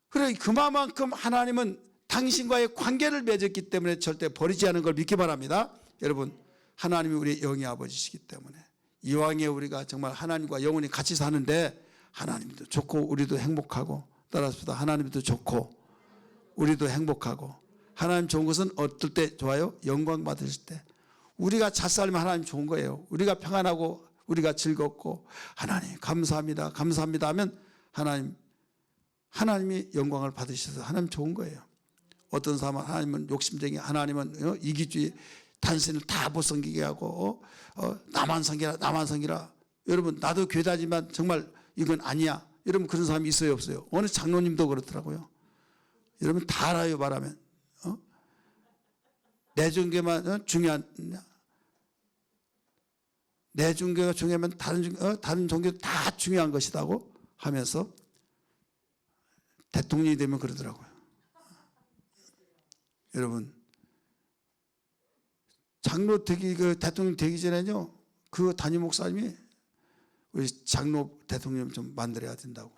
그래 그만큼 하나님은 당신과의 관계를 맺었기 때문에 절대 버리지 않은 걸 믿기 바랍니다. 여러분 하나님이 우리의 영의 아버지시기 때문에 이왕에 우리가 정말 하나님과 영원히 같이 사는데 하나님도 좋고 우리도 행복하고 따라서 하나님도 좋고 우리도 행복하고. 하나님 좋은 것은 어떨 때 좋아요? 영광 받으실 때. 우리가 잘 살면 하나님 좋은 거예요. 우리가 평안하고 우리가 즐겁고 하나님 감사합니다 감사합니다 하면 하나님이 영광을 받으셔서 하나님 좋은 거예요. 어떤 사람은 하나님은 욕심쟁이, 하나님은 이기주의, 단신을 다 못 섬기게 하고 나만 섬기라 나만 섬기라. 여러분 나도 교회 다니지만 정말 이건 아니야. 여러분 그런 사람이 있어요 없어요? 어느 장로님도 그렇더라고요. 여러분 다 알아요 말하면. 내 종교만 중요하냐? 내 종교가 중요하면 다른 종교도 다 중요한 것이라고 하면서 대통령이 되면 그러더라고요. 여러분 장로 되기 대통령 되기 전에요 그 담임 목사님이 우리 장로 대통령 좀 만들어야 된다고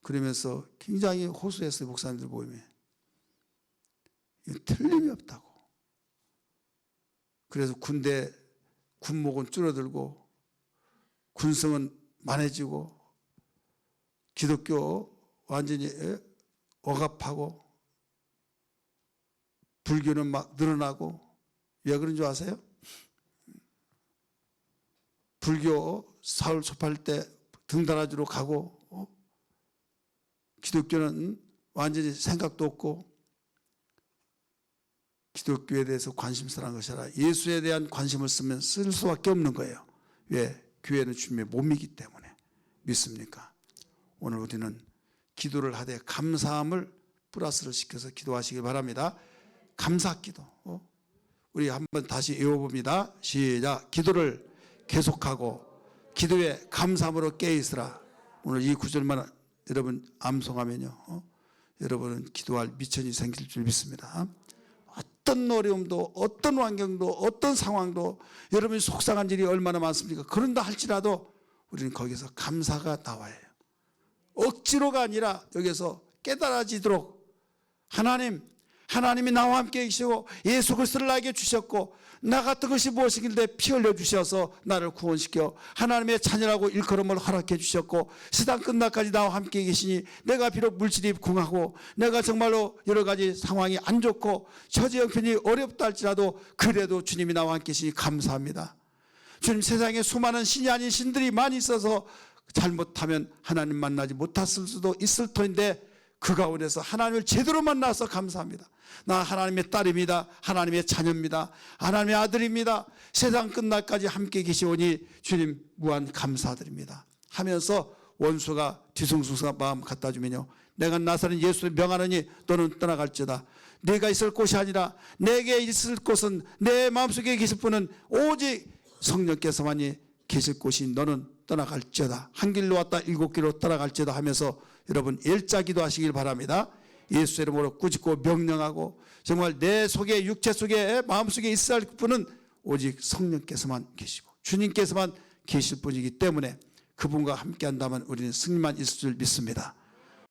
그러면서 굉장히 호소했어요. 목사님들 모임에 틀림이 없다고. 그래서 군목은 줄어들고 군성은 많아지고 기독교 완전히 억압하고 불교는 막 늘어나고. 왜 그런 줄 아세요? 불교 사흘 접할 때 등단하주로 가고 기독교는 완전히 생각도 없고 기독교에 대해서 관심사라는 것이 아니라 예수에 대한 관심을 쓰면 쓸 수밖에 없는 거예요. 왜? 교회는 주님의 몸이기 때문에. 믿습니까? 오늘 우리는 기도를 하되 감사함을 플러스를 시켜서 기도하시기 바랍니다. 감사기도. 우리 한번 다시 외워봅니다. 시작. 기도를 계속하고 기도에 감사함으로 깨어있으라. 오늘 이 구절만 여러분 암송하면요 여러분은 기도할 미천이 생길 줄 믿습니다. 어떤 어려움도 어떤 환경도 어떤 상황도 여러분이 속상한 일이 얼마나 많습니까? 그런다 할지라도 우리는 거기서 감사가 나와야 해요. 억지로가 아니라 여기서 깨달아지도록 하나님이 나와 함께 계시고 예수 그리스도를 나에게 주셨고 나 같은 것이 무엇이길래 피 흘려 주셔서 나를 구원시켜 하나님의 자녀라고 일컬음을 허락해 주셨고 세상 끝날까지 나와 함께 계시니 내가 비록 물질이 궁하고 내가 정말로 여러 가지 상황이 안 좋고 처지 형편이 어렵다 할지라도 그래도 주님이 나와 함께 계시니 감사합니다. 주님 세상에 수많은 신이 아닌 신들이 많이 있어서 잘못하면 하나님 만나지 못했을 수도 있을 터인데 그 가운데서 하나님을 제대로 만나서 감사합니다. 나 하나님의 딸입니다. 하나님의 자녀입니다. 하나님의 아들입니다. 세상 끝날까지 함께 계시오니 주님 무한 감사드립니다 하면서 원수가 뒤숭숭숭한 마음 갖다 주면요 내가 나사렛 예수를 명하노니 너는 떠나갈지어다. 네가 있을 곳이 아니라 내게 있을 곳은 내 마음속에 계실 분은 오직 성령께서만이 계실 곳이 너는 떠나갈지어다. 한 길로 왔다 일곱 길로 떠나갈지어다 하면서 여러분 일자기도 하시길 바랍니다. 예수의 이름으로 꾸짖고 명령하고 정말 내 속에 육체 속에 마음속에 있어야 할 분은 오직 성령께서만 계시고 주님께서만 계실 분이기 때문에 그분과 함께 한다면 우리는 승리만 있을 줄 믿습니다.